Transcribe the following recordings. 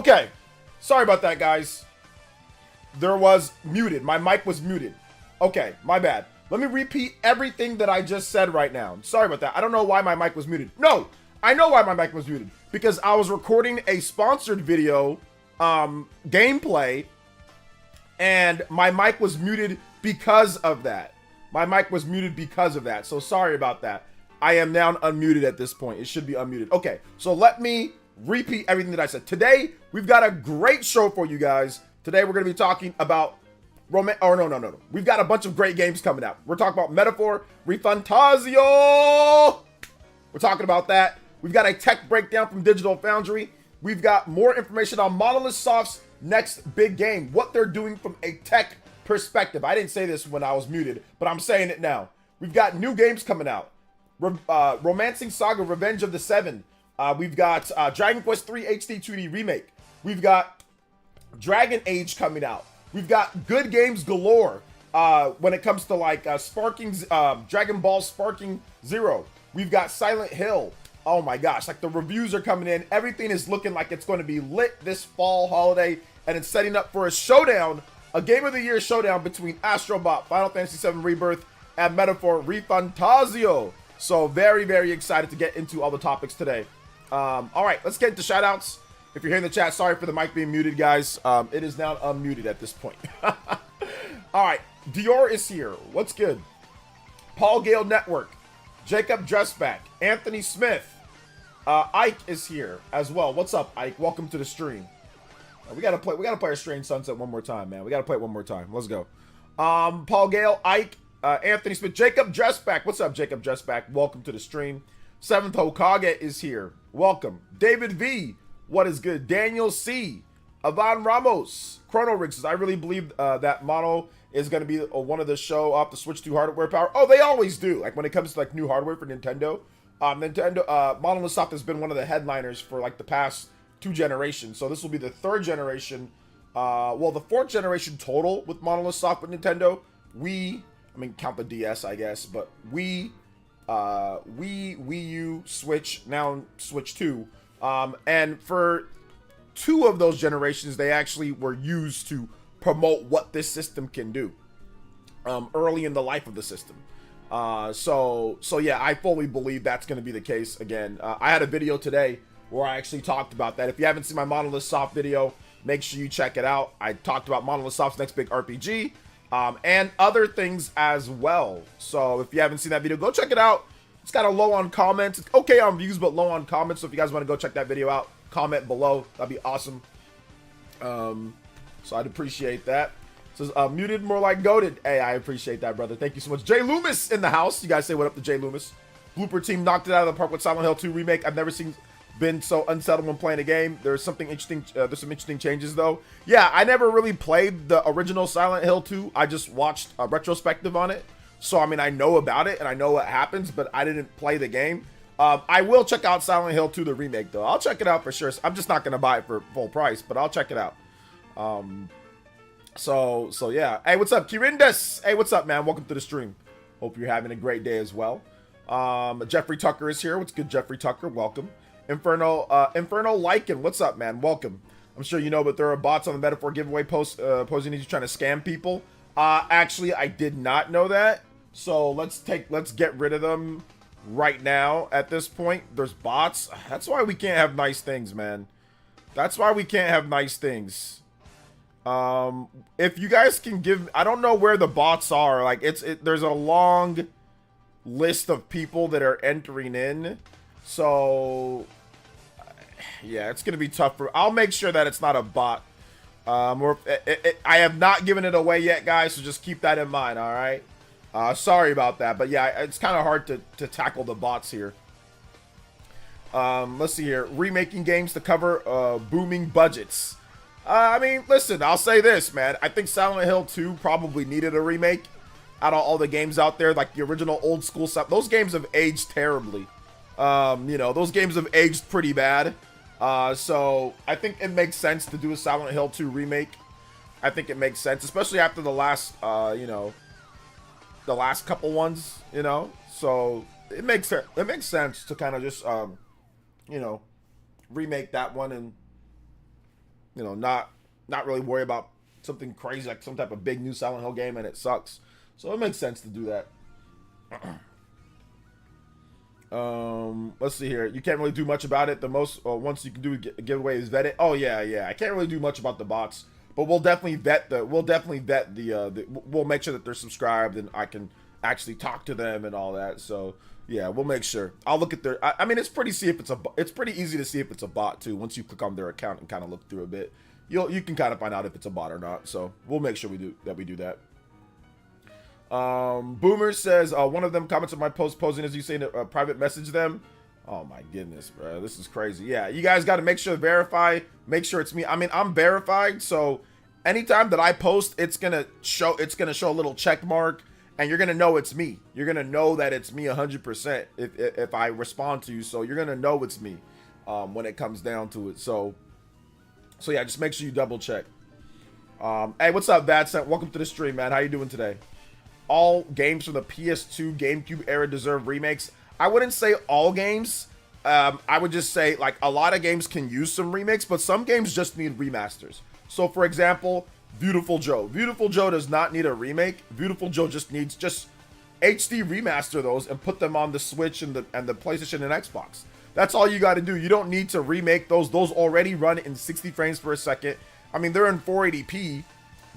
Okay. Sorry about that, guys. There was muted. My mic was muted. Okay, my bad. Let me repeat everything that I just said right now. Sorry about that. I don't know why my mic was muted. No, I know why my mic was muted. Because I was recording a sponsored video gameplay, and my mic was muted because of that. My mic was muted because of that. So sorry about that. I am now unmuted at this point. It should be unmuted. Okay, so let me repeat everything that I said. Today, we've got a great show for you guys. Today, we're going to be talking about no. We've got a bunch of great games coming out. We're talking about Metaphor, ReFantazio. We're talking about that. We've got a tech breakdown from Digital Foundry. We've got more information on Monolith Soft's next big game, what they're doing from a tech perspective. I didn't say this when I was muted, but I'm saying it now. We've got new games coming out. Romancing Saga, Revenge of the Seven. We've got Dragon Quest III HD 2D Remake. We've got Dragon Age coming out. We've got good games galore when it comes to like Dragon Ball Sparking Zero. We've got Silent Hill. Oh my gosh, like the reviews are coming in. Everything is looking like it's going to be lit this fall holiday, and it's setting up for a showdown, a Game of the Year showdown between Astro Bot, Final Fantasy VII Rebirth, and Metaphor ReFantazio. So very, very excited to get into all the topics today. All right, let's get into shoutouts. If you're here in the chat, sorry for the mic being muted, guys. It is now unmuted at this point. All right, Dior is here. What's good? Paul Gale Network, Jacob Dressback, Anthony Smith, Ike is here as well. What's up, Ike? Welcome to the stream. We gotta play a Strange Sunset one more time, man. We gotta play it one more time. Let's go. Paul Gale, Ike, Anthony Smith, Jacob Dressback. What's up, Jacob Dressback? Welcome to the stream. Seventh Hokage is here. Welcome. David V. What is good? Daniel C. Ivan Ramos. Chrono Riggs says, I really believe that Mono is going to be one of the show off the Switch 2 hardware power. Oh, they always do. Like when it comes to like new hardware for Nintendo. Monolith Soft has been one of the headliners for like the past 2 generations. So this will be the 3rd generation. Well, the 4th generation total with Monolith Soft with Nintendo. Count the DS, I guess, but Wii U, Switch, now Switch 2. And for 2 of those generations, they actually were used to promote what this system can do early in the life of the system. So yeah, I fully believe that's going to be the case again. I had a video today where I actually talked about that. If you haven't seen my Monolith Soft video, make sure you check it out. I talked about Monolith Soft's next big RPG and other things as well. So if you haven't seen that video, go check it out. It's got a low on comments. It's okay on views, but low on comments. So if you guys want to go check that video out, comment below. That'd be awesome. So I'd appreciate that. It says muted more like goated. Hey, I appreciate that, brother. Thank you so much. Jay Loomis in the house. You guys say what up to Jay Loomis. Blooper team knocked it out of the park with Silent Hill 2 remake. I've never been so unsettled when playing a game. There's something interesting. There's some interesting changes though. Yeah, I never really played the original Silent Hill 2. I just watched a retrospective on it. So, I mean, I know about it and I know what happens, but I didn't play the game. I will check out Silent Hill 2, the remake, though. I'll check it out for sure. I'm just not going to buy it for full price, but I'll check it out. So yeah. Hey, what's up, Kirindas? Hey, what's up, man? Welcome to the stream. Hope you're having a great day as well. Jeffrey Tucker is here. What's good, Jeffrey Tucker? Welcome. Inferno Lycan. What's up, man? Welcome. I'm sure you know, but there are bots on the Metaphor giveaway posing he's trying to scam people. Actually, I did not know that. So let's get rid of them right now. At this point, there's bots. That's why we can't have nice things, man. That's why we can't have nice things. If you guys can give, I don't know where the bots are. Like there's a long list of people that are entering in. So yeah, it's gonna be tough for. I'll make sure that it's not a bot. I have not given it away yet, guys. So just keep that in mind. All right. Sorry about that, but yeah, it's kind of hard to tackle the bots here. Let's see here. Remaking games to cover booming budgets. I mean, listen, I'll say this, man. I think Silent Hill 2 probably needed a remake out of all the games out there, like the original old school stuff. Those games have aged terribly. You know, those games have aged pretty bad. So I think it makes sense to do a Silent Hill 2 remake. I think it makes sense, especially after the last, you know, the last couple ones, you know. So it makes sense to kind of just, you know, remake that one and you know, not really worry about something crazy like some type of big new Silent Hill game and it sucks. So it makes sense to do that. Let's see here. You can't really do much about it. The most once you can do a giveaway is vet it. Oh yeah. I can't really do much about the bots, but we'll definitely vet the. We'll make sure that they're subscribed and I can actually talk to them and all that. So yeah, we'll make sure. I'll look at their. I mean, it's pretty it's pretty easy to see if it's a bot too. Once you click on their account and kind of look through a bit, you can kind of find out if it's a bot or not. So we'll make sure we do that. Boomer says one of them comments on my post posing as you say to private message them. Oh my goodness, bro, this is crazy. Yeah, you guys got to make sure make sure it's me. I mean, I'm verified, so anytime that I post, it's gonna show a little check mark, and you're gonna know it's me. You're gonna know that it's me 100% if I respond to you. So you're gonna know it's me when it comes down to it. So yeah, just make sure you double check. Hey, what's up, Vadcent? Welcome to the stream, man. How you doing today? All games from the PS2 GameCube era deserve remakes. I wouldn't say all games. I would just say like a lot of games can use some remakes, but some games just need remasters. So for example, Beautiful Joe. Beautiful Joe does not need a remake. Beautiful Joe just needs HD remaster those and put them on the Switch and the PlayStation and Xbox. That's all you got to do. You don't need to remake those. Those already run in 60 frames per second. I mean, they're in 480p.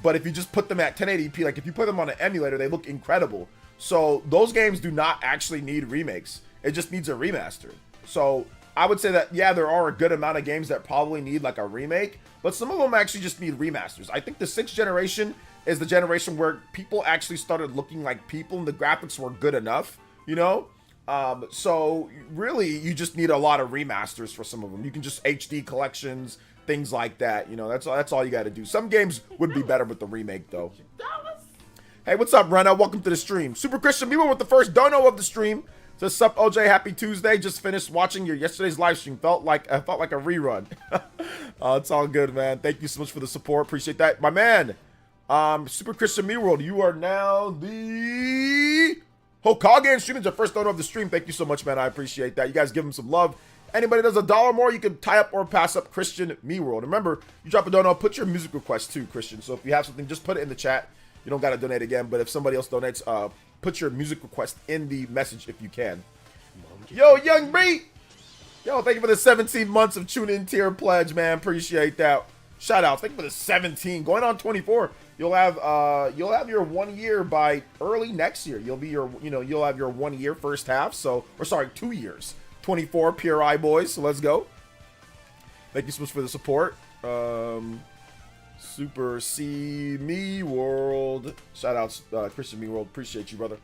But if you just put them at 1080p, like if you put them on an emulator, they look incredible. So those games do not actually need remakes. It just needs a remaster. So I would say that, yeah, there are a good amount of games that probably need like a remake, but some of them actually just need remasters. I think the 6th generation is the generation where people actually started looking like people and the graphics were good enough, you know? So really you just need a lot of remasters for some of them. You can just HD collections, things like that, you know. That's all you got to do. Some games would be better with the remake though. Hey, what's up, Rena? Welcome to the stream. Super Christian Bieber with the first dono of the stream. Says, sup, OJ, happy Tuesday. Just finished watching your yesterday's live stream. Felt like a rerun. It's all good, man. Thank you so much for the support. Appreciate that. My man, Super Christian Me World, you are now the Hokage and streaming your first dono of the stream. Thank you so much, man. I appreciate that. You guys give him some love. Anybody does $1 more, you can tie up or pass up Christian Me World. Remember, you drop a dono, put your music request too, Christian. So if you have something, just put it in the chat. You don't got to donate again, but if somebody else donates, put your music request in the message if you can. Yo, Young Bree! Yo, thank you for the 17 months of tune-in tier pledge, man. Appreciate that. Shout outs. Thank you for the 17. Going on 24. You'll have your 1 year by early next year. You'll have your 1 year first half. 2 years. 24 PRI boys, so let's go. Thank you so much for the support. Super C Me World. Shout outs, Christian Me World. Appreciate you, brother.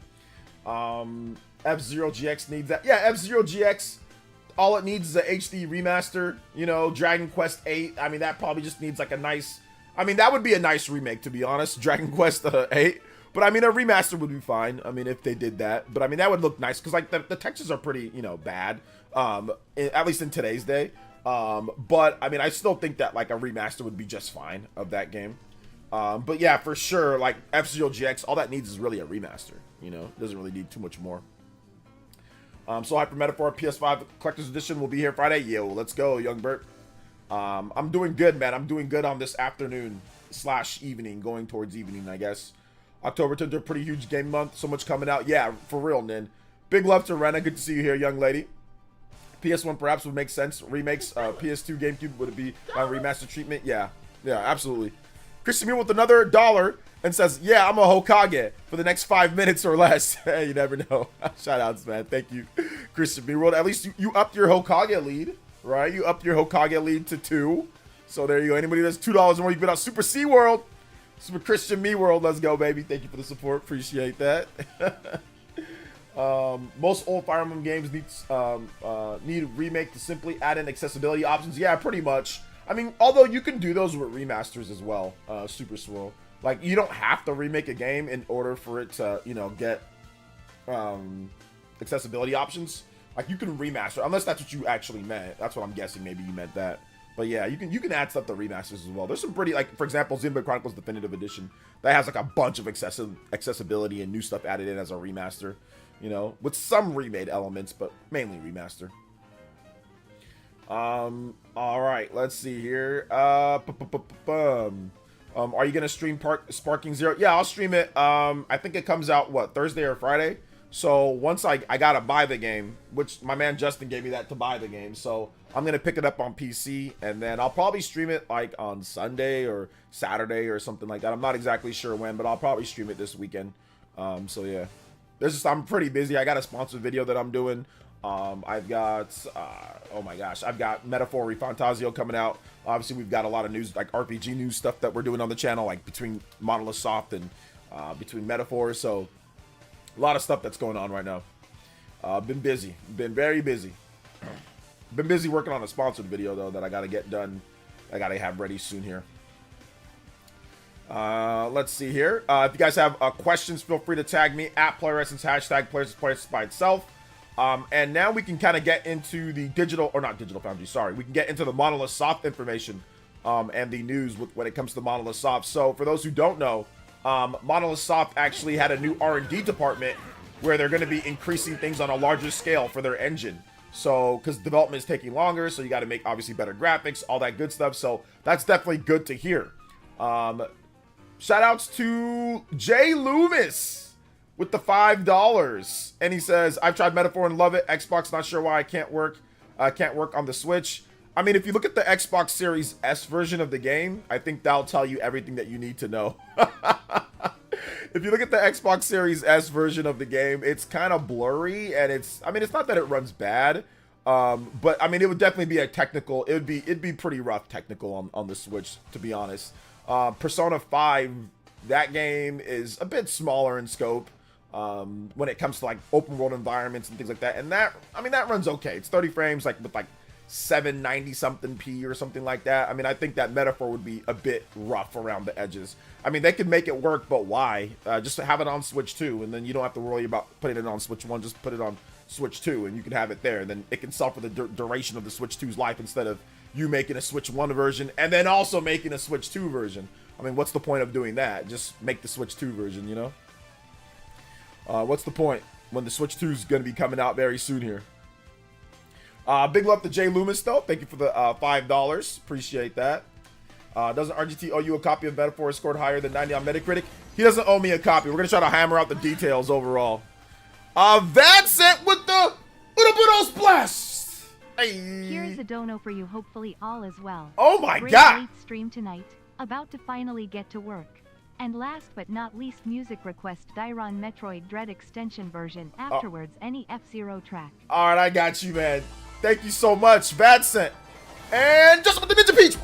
F-Zero GX needs that. Yeah, F-Zero GX. All it needs is a HD remaster. You know, Dragon Quest 8. I mean, that probably just needs like a nice. I mean, that would be a nice remake, to be honest. Dragon Quest 8. But I mean, a remaster would be fine. I mean, if they did that. But I mean, that would look nice because like the textures are pretty, you know, bad. At least in today's day. But I mean, I still think that like a remaster would be just fine of that game. But yeah, for sure, like F-Zero GX, all that needs is really a remaster. You know, it doesn't really need too much more. So Hyper Metaphor PS5 Collector's Edition will be here Friday. Yo, let's go, Young Bert. I'm doing good, man. I'm doing good on this afternoon / evening, going towards evening, I guess. October turned to a pretty huge game month. So much coming out. Yeah, for real, Nin. Big love to Rena. Good to see you here, young lady. PS1 perhaps would make sense. Remakes. PS2, GameCube, would it be remaster treatment? Yeah, absolutely. Christian Muir with another $1 and says, yeah, I'm a Hokage for the next 5 minutes or less. Hey, you never know. Shout outs, man. Thank you, Christian Muir. At least you upped your Hokage lead, right? You upped your Hokage lead to 2. So there you go. Anybody that's $2 more, you can put out Super C World. Super Christian Me World. Let's go, baby. Thank you for the support. Appreciate that. Most old Fire Emblem games need remake to simply add in accessibility options. Yeah, pretty much. I mean, although you can do those with remasters as well. Super Swirl. Like, you don't have to remake a game in order for it to, you know, get accessibility options. Like, you can remaster, unless that's what you actually meant. That's what I'm guessing. Maybe you meant that. But yeah, you can add stuff to remasters as well. There's some pretty, like, for example, Xenoblade Chronicles Definitive Edition that has like a bunch of accessibility and new stuff added in as a remaster. You know, with some remade elements, but mainly remaster. All right, let's see here. Are you gonna stream Sparking Zero? Yeah, I'll stream it. I think it comes out what, Thursday or Friday. So once I gotta buy the game, which my man Justin gave me that to buy the game. So I'm gonna pick it up on PC, and then I'll probably stream it like on Sunday or Saturday or something like that. I'm not exactly sure when, but I'll probably stream it this weekend. So yeah, I'm pretty busy. I got a sponsored video that I'm doing. I've got oh my gosh, I've got Metaphor ReFantazio coming out. Obviously we've got a lot of news, like RPG news stuff that we're doing on the channel, like between Monolith Soft and between Metaphor. So a lot of stuff that's going on right now. Been busy, been very busy. Been busy working on a sponsored video though that I gotta get done. I gotta have ready soon here. Let's see here. If you guys have questions, feel free to tag me at PlayerEssence, hashtag PlayerEssence by itself. And now we can kind of get into the digital, or not Digital Foundry, sorry. We can get into the Monolith Soft information and the news when it comes to Monolith Soft. So for those who don't know, Monolith Soft actually had a new R&D department where they're going to be increasing things on a larger scale for their engine. So, because development is taking longer, so you got to make obviously better graphics, all that good stuff. So that's definitely good to hear. Shout outs to Jay Loomis with the $5, and he says, I've tried Metaphor and love it. Xbox, not sure why I can't work on the Switch. I mean, if you look at the Xbox Series S version of the game, I think that'll tell you everything that you need to know. If you look at the Xbox Series S version of the game, it's kind of blurry, and it's not that it runs bad, but I mean, it would definitely be it'd be pretty rough technical on the Switch, to be honest. Persona 5, that game is a bit smaller in scope when it comes to like open world environments and things like that, and that runs okay. It's 30 frames, like with like 790 something p or something like that. I mean, I think that Metaphor would be a bit rough around the edges. I mean, they could make it work, but why? Just have it on Switch 2, and then you don't have to worry about putting it on Switch 1. Just put it on Switch 2, and you can have it there. And then it can sell for the duration of the Switch 2's life, instead of you making a Switch 1 version and then also making a Switch 2 version. I mean, what's the point of doing that? Just make the Switch 2 version, you know? What's the point when the Switch 2 is going to be coming out very soon here? Big love to Jay Loomis, though. Thank you for the $5. Appreciate that. Doesn't RGT owe you a copy of Metaphor scored higher than 90 on Metacritic? He doesn't owe me a copy. We're going to try to hammer out the details overall. Vincent with the Unabuno Splash! Hey. Here's a dono for you. Hopefully all is well. Oh my Great God! Late stream tonight. About to finally get to work. And last but not least, music request Dairon Metroid Dread extension version. Afterwards, any F-Zero track. All right, I got you, man. Thank you so much, Vincent. And just with the Ninja Peach.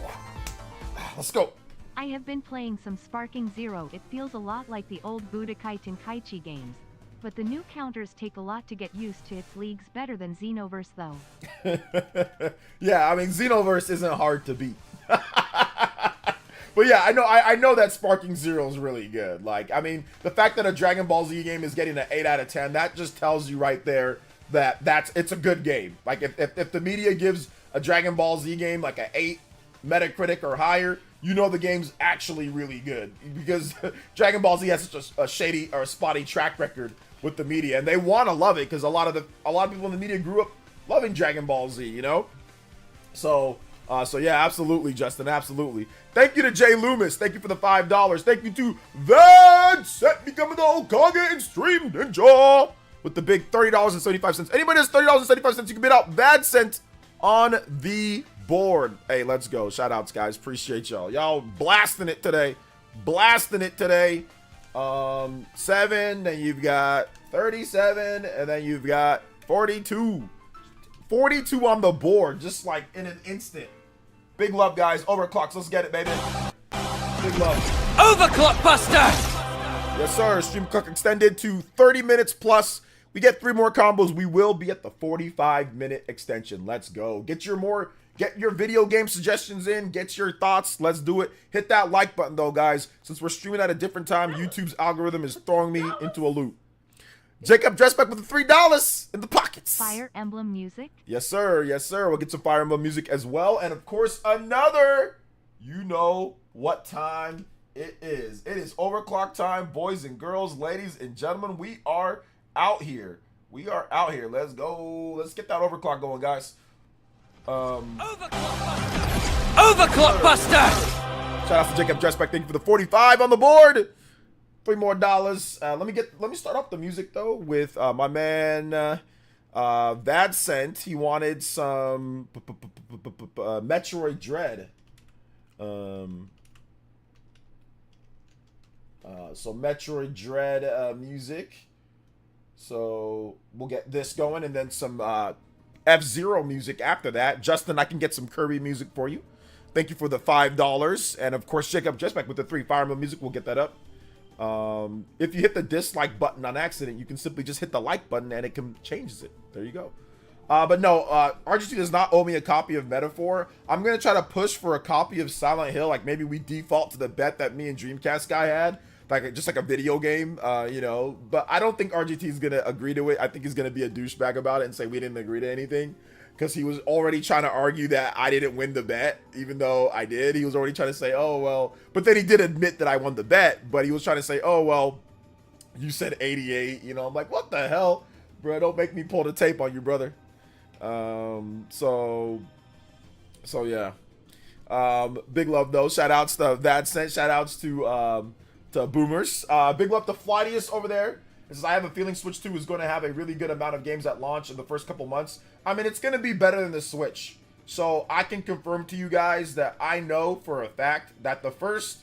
Let's go. I have been playing some Sparking Zero. It feels a lot like the old Budokai Tenkaichi games. But the new counters take a lot to get used to. Its leagues better than Xenoverse, though. Yeah, I mean, Xenoverse isn't hard to beat. But yeah, I know that Sparking Zero is really good. Like, I mean, the fact that a Dragon Ball Z game is getting an 8 out of 10, that just tells you right there that it's a good game. Like, if the media gives a Dragon Ball Z game like an 8 Metacritic or higher, you know the game's actually really good, because Dragon Ball Z has such a shady or a spotty track record with the media, and they want to love it because a lot of people in the media grew up loving Dragon Ball Z, you know. So yeah, absolutely, Justin, absolutely. Thank you to Jay Loomis. Thank you for the $5. Thank you to Vincent becoming the Okage and Stream Ninja with the big $30.75. Anybody has $30.75, you can bid out Vincent on the board. Hey, let's go. Shout outs, guys. Appreciate y'all. Y'all blasting it today. Blasting it today. 7, then you've got 37, and then you've got 42. 42 on the board, just like in an instant. Big love, guys. Overclocks. Let's get it, baby. Big love. Overclock Buster! Yes, sir. Stream clock extended to 30 minutes plus. We get 3 more combos. We will be at the 45-minute extension. Let's go. Get your video game suggestions in. Get your thoughts. Let's do it. Hit that like button, though, guys. Since we're streaming at a different time, YouTube's algorithm is throwing me into a loop. Jacob Dressback with the $3 in the pockets. Fire Emblem music? Yes, sir. Yes, sir. We'll get some Fire Emblem music as well. And, of course, another, you know what time it is. It is overclock time, boys and girls, ladies and gentlemen. We are out here. We are out here. Let's go. Let's get that overclock going, guys. Overclock Buster! Shout out to Jacob Dressback. Thank you for the 45 on the board. $3 more. Let me start off the music though with my man Vadsent. He wanted some Metroid Dread. So Metroid Dread music. So we'll get this going and then some F-Zero music after that. Justin, I can get some Kirby music for you. Thank you for the $5. And of course, Jacob Dressback with the 3 Fire Emblem music. We'll get that up. If you hit the dislike button on accident, you can simply just hit the like button and it changes it. There you go. But no, RGT does not owe me a copy of Metaphor. I'm going to try to push for a copy of Silent Hill. Like maybe we default to the bet that me and Dreamcast guy had. Like just like a video game, you know. But I don't think RGT is going to agree to it. I think he's going to be a douchebag about it and say we didn't agree to anything. Because he was already trying to argue that I didn't win the bet, even though I did. He was already trying to say, oh, well. But then he did admit that I won the bet. But he was trying to say, oh, well, you said 88. You know, I'm like, what the hell? Bro, don't make me pull the tape on you, brother. So yeah. Big love, though. Shout-outs to Vadsent. Shout-outs to Boomers. Big love to Flightiest over there. It says, I have a feeling Switch 2 is going to have a really good amount of games at launch in the first couple months. I mean, it's going to be better than the Switch. So I can confirm to you guys that I know for a fact that the first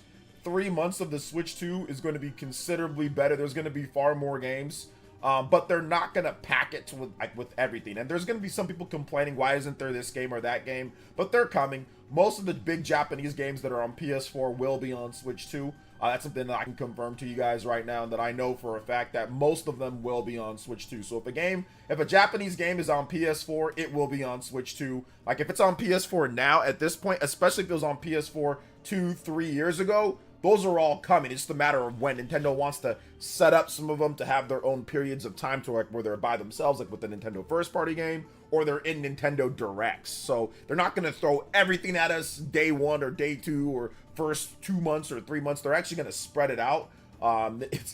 3 months of the Switch 2 is going to be considerably better. There's going to be far more games. But they're not going to pack it with everything. And there's going to be some people complaining, why isn't there this game or that game? But they're coming. Most of the big Japanese games that are on PS4 will be on Switch 2. That's something that I can confirm to you guys right now, and that I know for a fact that most of them will be on Switch 2. So if a Japanese game is on PS4, it will be on Switch 2. Like if it's on PS4 now at this point, especially if it was on PS4 2-3 years ago, those are all coming. It's the matter of when Nintendo wants to set up some of them to have their own periods of time to like where they're by themselves, like with the Nintendo first party game, or they're in Nintendo Directs. So they're not going to throw everything at us day 1 or day 2 or first 2 months or 3 months. They're actually going to spread it out.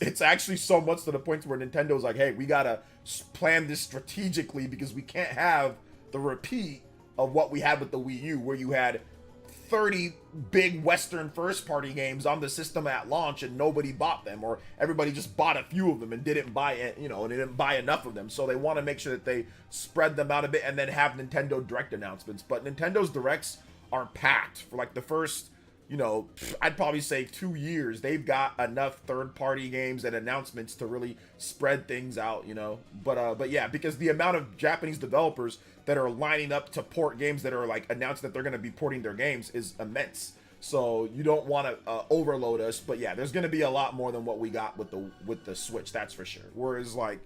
It's actually so much to the point where Nintendo's like, hey, we got to plan this strategically because we can't have the repeat of what we had with the Wii U, where you had 30 big Western first-party games on the system at launch and nobody bought them, or everybody just bought a few of them and didn't buy it, you know, and they didn't buy enough of them. So they want to make sure that they spread them out a bit and then have Nintendo Direct announcements. But Nintendo's Directs are packed for like the first, you know, I'd probably say 2 years. They've got enough third-party games and announcements to really spread things out, you know. But yeah, because the amount of Japanese developers that are lining up to port games that are like announced that they're going to be porting their games is immense. So you don't want to overload us. But yeah, there's going to be a lot more than what we got with the Switch, that's for sure. Whereas like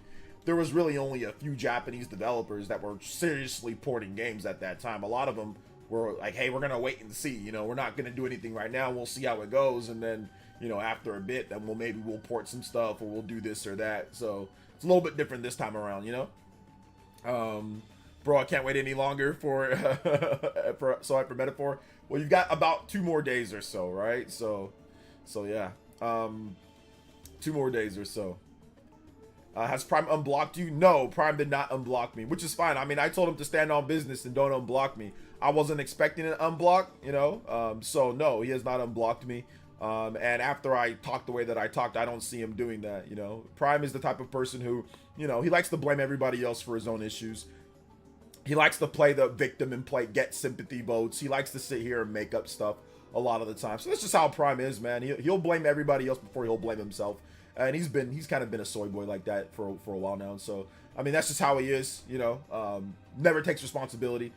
there was really only a few Japanese developers that were seriously porting games at that time. A lot of them were like, hey, we're going to wait and see, you know, we're not going to do anything right now. We'll see how it goes. And then, you know, after a bit, then we'll port some stuff or we'll do this or that. So it's a little bit different this time around, you know? Bro, I can't wait any longer for for Metaphor. Well, you've got about 2 more days or so, right? So yeah. 2 more days or so. Has Prime unblocked you? No, Prime did not unblock me, which is fine. I mean, I told him to stand on business and don't unblock me. I wasn't expecting an unblock, you know? So no, he has not unblocked me. And after I talked the way that I talked, I don't see him doing that, you know? Prime is the type of person who, you know, he likes to blame everybody else for his own issues. He likes to play the victim and get sympathy votes. He likes to sit here and make up stuff a lot of the time. So that's just how Prime is, man. He'll blame everybody else before he'll blame himself. And he's kind of been a soy boy like that for a while now. So, I mean, that's just how he is, you know, never takes responsibility.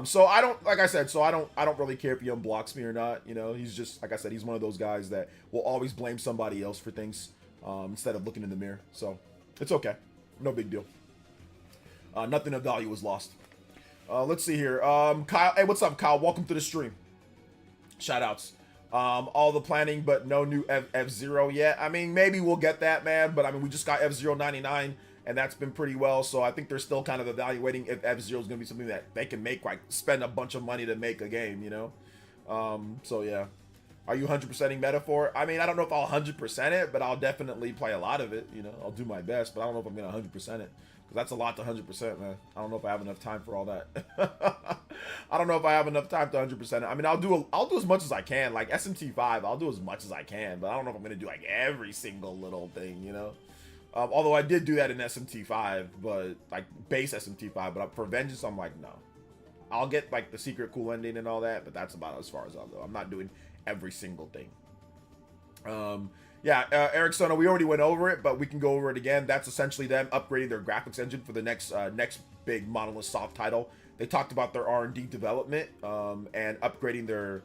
So I don't, like I said, so I don't really care if he unblocks me or not. You know, he's just, like I said, he's one of those guys that will always blame somebody else for things, instead of looking in the mirror. So it's okay. No big deal. Nothing of value was lost. Let's see here. Kyle, hey, what's up, Kyle? Welcome to the stream. Shout outs. All the planning, but no new F-Zero yet. I mean, maybe we'll get that, man. But I mean, we just got F-Zero 99, and that's been pretty well. So I think they're still kind of evaluating if F-Zero is going to be something that they can make, like spend a bunch of money to make a game, you know? So yeah. Are you 100%ing Metaphor? I mean, I don't know if I'll 100% it, but I'll definitely play a lot of it. You know, I'll do my best, but I don't know if I'm gonna 100% it, because that's a lot to 100%, man. I don't know if I have enough time for all that. I don't know if I have enough time to 100% it. I mean, I'll do as much as I can. Like SMT5, I'll do as much as I can, but I don't know if I'm gonna do like every single little thing, you know. Although I did do that in SMT5, but like base SMT5, but for Vengeance, I'm like, no. I'll get like the secret cool ending and all that, but that's about as far as I'll go. I'm not doing every single thing. Yeah, Eric Sono, we already went over it, but we can go over it again. That's essentially them upgrading their graphics engine for the next big Monolith Soft title. They talked about their R&D development and upgrading their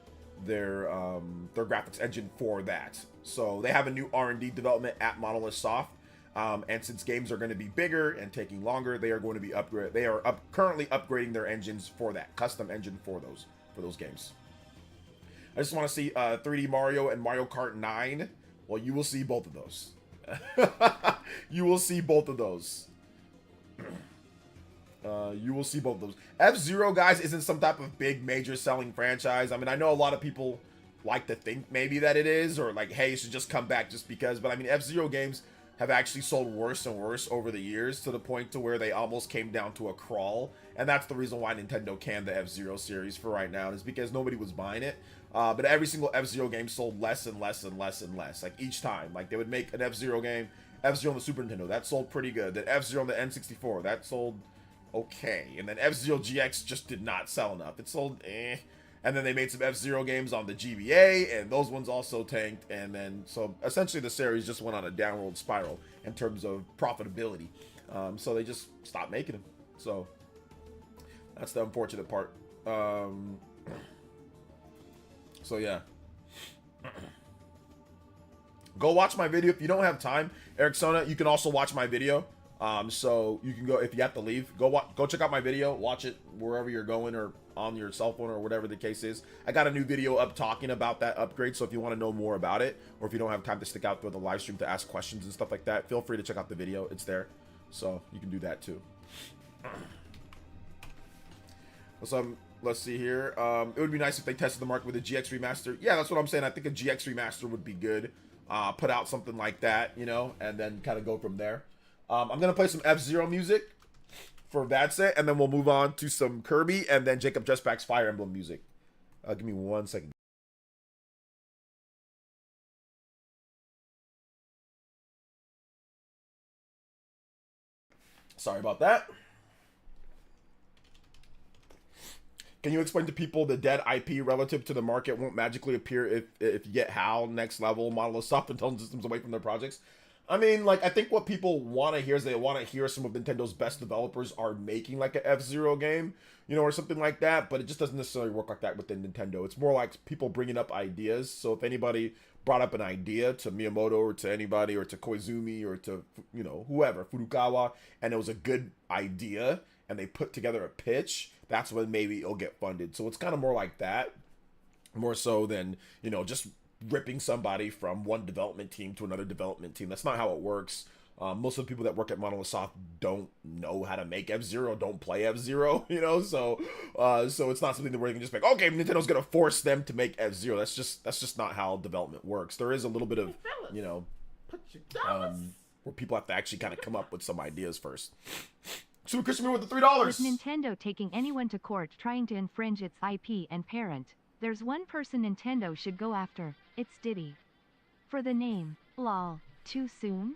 graphics engine for that. So they have a new R&D development at Monolith Soft. And since games are going to be bigger and taking longer, they are going to be currently upgrading their engines for that custom engine for those games. I just want to see 3D Mario and Mario Kart 9. Well, you will see both of those. You will see both of those. You will see both of those. F-Zero, guys, isn't some type of big major selling franchise. I mean, I know a lot of people like to think maybe that it is, or like, hey, it should just come back just because. But I mean, F-Zero games have actually sold worse and worse over the years, to the point to where they almost came down to a crawl. And that's the reason why Nintendo canned the F-Zero series for right now, is because nobody was buying it. But every single F-Zero game sold less and less and less and less. Like each time, like they would make an F-Zero game, F-Zero on the Super Nintendo, that sold pretty good. Then F-Zero on the N64, that sold okay. And then F-Zero GX just did not sell enough. It sold eh. And then they made some F-Zero games on the GBA, and those ones also tanked. And then, so essentially the series just went on a downward spiral in terms of profitability. So they just stopped making them. So that's the unfortunate part. So yeah. Go watch my video if you don't have time. Eric Sona, you can also watch my video. So you can go, if you have to leave, go check out my video, watch it wherever you're going, or on your cell phone, or whatever the case is. I got a new video up talking about that upgrade, so if you want to know more about it, or if you don't have time to stick out through the live stream to ask questions and stuff like that, feel free to check out the video. It's there, so you can do that too. So let's see here. It would be nice if they tested the market with a GX remaster. Yeah, that's what I'm saying. I think a GX remaster would be good. Put out something like that, you know, and then kind of go from there. I'm going to play some F-Zero music for that set, and then we'll move on to some Kirby, and then Jacob Jetpack's Fire Emblem music. Give me 1 second. Sorry about that. Can you explain to people the dead IP relative to the market won't magically appear if you get HAL, Next Level, Monolith Soft Intelligent Systems away from their projects? I mean, like, I think what people want to hear is they want to hear some of Nintendo's best developers are making, like, an F-Zero game, you know, or something like that, but it just doesn't necessarily work like that within Nintendo. It's more like people bringing up ideas. So if anybody brought up an idea to Miyamoto, or to anybody, or to Koizumi, or to, you know, whoever, Furukawa, and it was a good idea, and they put together a pitch, that's when maybe it'll get funded. So it's kind of more like that, more so than, you know, just ripping somebody from one development team to another development team. That's not how it works. Most of the people that work at Monolith Soft don't know how to make F-Zero, don't play F-Zero, you know, so it's not something that we're going to just like, okay, Nintendo's going to force them to make F-Zero. That's just not how development works. There is a little bit of, you know, where people have to actually kind of come up with some ideas first. Super Christian with the $3. With Nintendo taking anyone to court trying to infringe its IP and parent, there's one person Nintendo should go after. It's Diddy. For the name, lol. Too soon?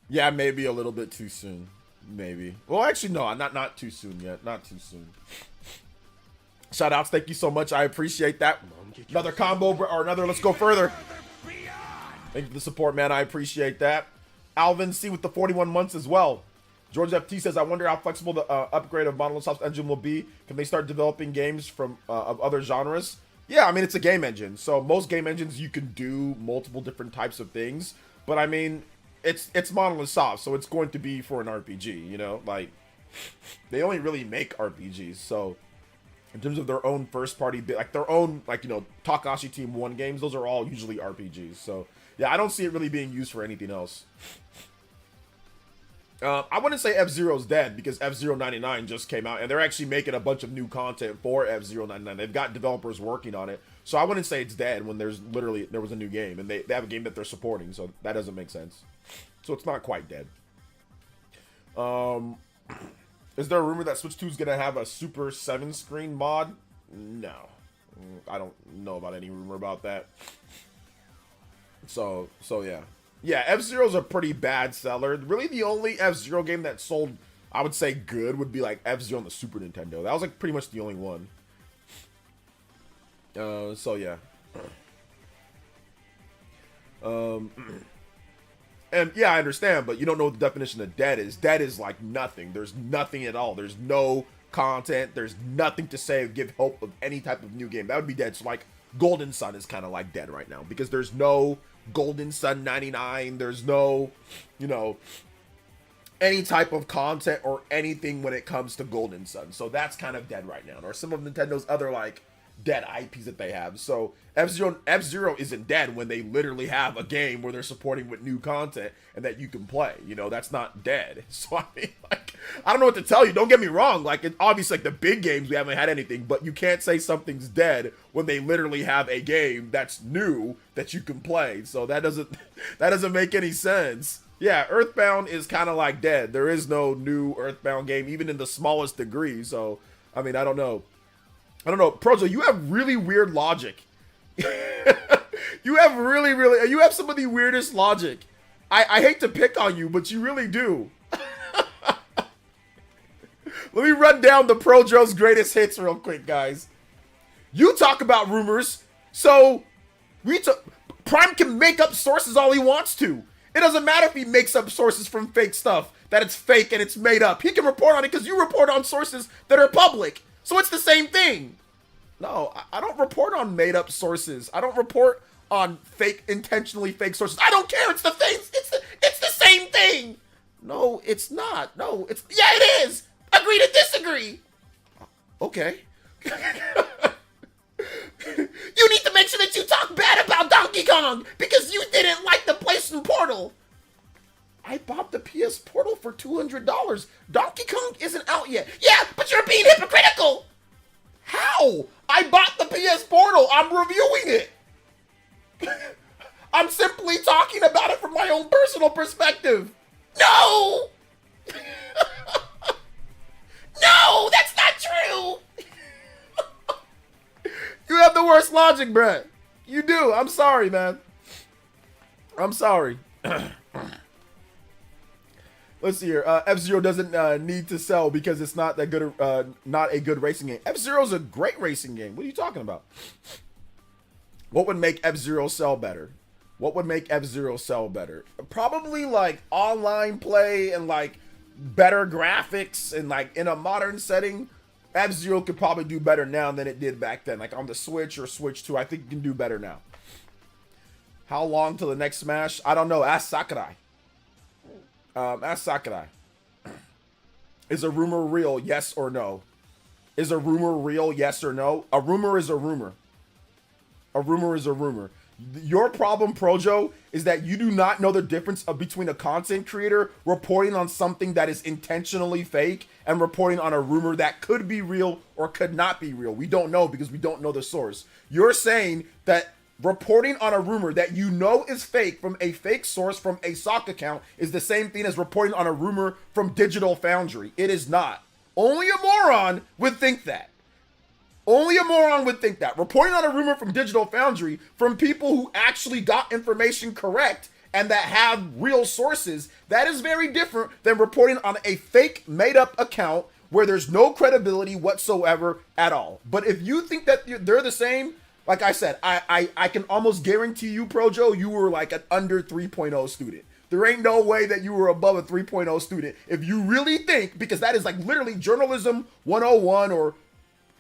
Yeah, maybe a little bit too soon. Maybe. Well, actually, no, not too soon yet. Not too soon. Shout outs, thank you so much. I appreciate that. Another combo, or another, let's go further. Thank you for the support, man. I appreciate that. Alvin C with the 41 months as well. George FT says, I wonder how flexible the upgrade of Monolith Soft's engine will be. Can they start developing games from of other genres? Yeah, I mean, it's a game engine. So most game engines, you can do multiple different types of things. But I mean, it's Monolith Soft, so it's going to be for an RPG, you know? Like, they only really make RPGs. So in terms of their own first-party, like their own, like, you know, Takashi Team 1 games, those are all usually RPGs. So yeah, I don't see it really being used for anything else. I wouldn't say F-Zero's dead because F-Zero 99 just came out and they're actually making a bunch of new content for F-Zero 99. They've got developers working on it. So I wouldn't say it's dead when there was a new game and they have a game that they're supporting. So that doesn't make sense. So it's not quite dead. Is there a rumor that Switch 2 is going to have a Super 7 screen mod? No. I don't know about any rumor about that. So yeah. Yeah, F-Zero's a pretty bad seller. Really, the only F-Zero game that sold, I would say, good would be like F-Zero on the Super Nintendo. That was like pretty much the only one. So yeah. And yeah, I understand, but you don't know what the definition of dead is. Dead is like nothing. There's nothing at all. There's no content. There's nothing to say or give hope of any type of new game. That would be dead. So like Golden Sun is kind of like dead right now because there's no Golden Sun 99. There's no, any type of content or anything when it comes to Golden Sun. So that's kind of dead right now. Or some of Nintendo's other like dead IPs that they have. So F-Zero isn't dead when they literally have a game where they're supporting with new content and that you can play. That's not dead. So I mean, like, I don't know what to tell you. Don't get me wrong. Like, it, obviously, like the big games, we haven't had anything, but you can't say something's dead when they literally have a game that's new that you can play. So that doesn't make any sense. Yeah, Earthbound is kind of like dead. There is no new Earthbound game, even in the smallest degree. So, I mean, I don't know. Projo, you have really weird logic. You have some of the weirdest logic. I hate to pick on you, but you really do. Let me run down the Projo's greatest hits real quick, guys. You talk about rumors, so Prime can make up sources all he wants to. It doesn't matter if he makes up sources from fake stuff, that it's fake and it's made up. He can report on it because you report on sources that are public. So it's the same thing. No, I don't report on made-up sources. I don't report on intentionally fake sources. I don't care. It's the thing. It's the same thing. No, it's not. No, yeah, it is. Agree to disagree. Okay. You need to make sure that you talk bad about Donkey Kong because you didn't like the PlayStation Portal. I bought the PS Portal for $200. Donkey Kong isn't out yet. Yeah, but you're being hypocritical. How? I bought the PS Portal. I'm reviewing it. I'm simply talking about it from my own personal perspective. No! No, that's not true. You have the worst logic, Brett. You do. I'm sorry, man. I'm sorry. Let's see here. F-Zero doesn't need to sell because it's not that good. Not a good racing game. F-Zero's a great racing game. What are you talking about? What would make F-Zero sell better? What would make F-Zero sell better? Probably like online play and like better graphics and like in a modern setting. F-Zero could probably do better now than it did back then. Like on the Switch or Switch 2, I think it can do better now. How long till the next Smash? I don't know. Ask Sakurai. Ask Sakurai. Is a rumor real? Yes or no? Is a rumor real? Yes or no? A rumor is a rumor. A rumor is a rumor. Your problem, Projo, is that you do not know the difference between a content creator reporting on something that is intentionally fake and reporting on a rumor that could be real or could not be real. We don't know because we don't know the source. You're saying that reporting on a rumor that you know is fake from a fake source from a sock account is the same thing as reporting on a rumor from Digital Foundry. It is not. Only a moron would think that. Only a moron would think that. Reporting on a rumor from Digital Foundry from people who actually got information correct and that have real sources, that is very different than reporting on a fake made-up account where there's no credibility whatsoever at all. But if you think that they're the same, like I said, I can almost guarantee you, Projo, you were like an under 3.0 student. There ain't no way that you were above a 3.0 student. If you really think, because that is like literally journalism 101 or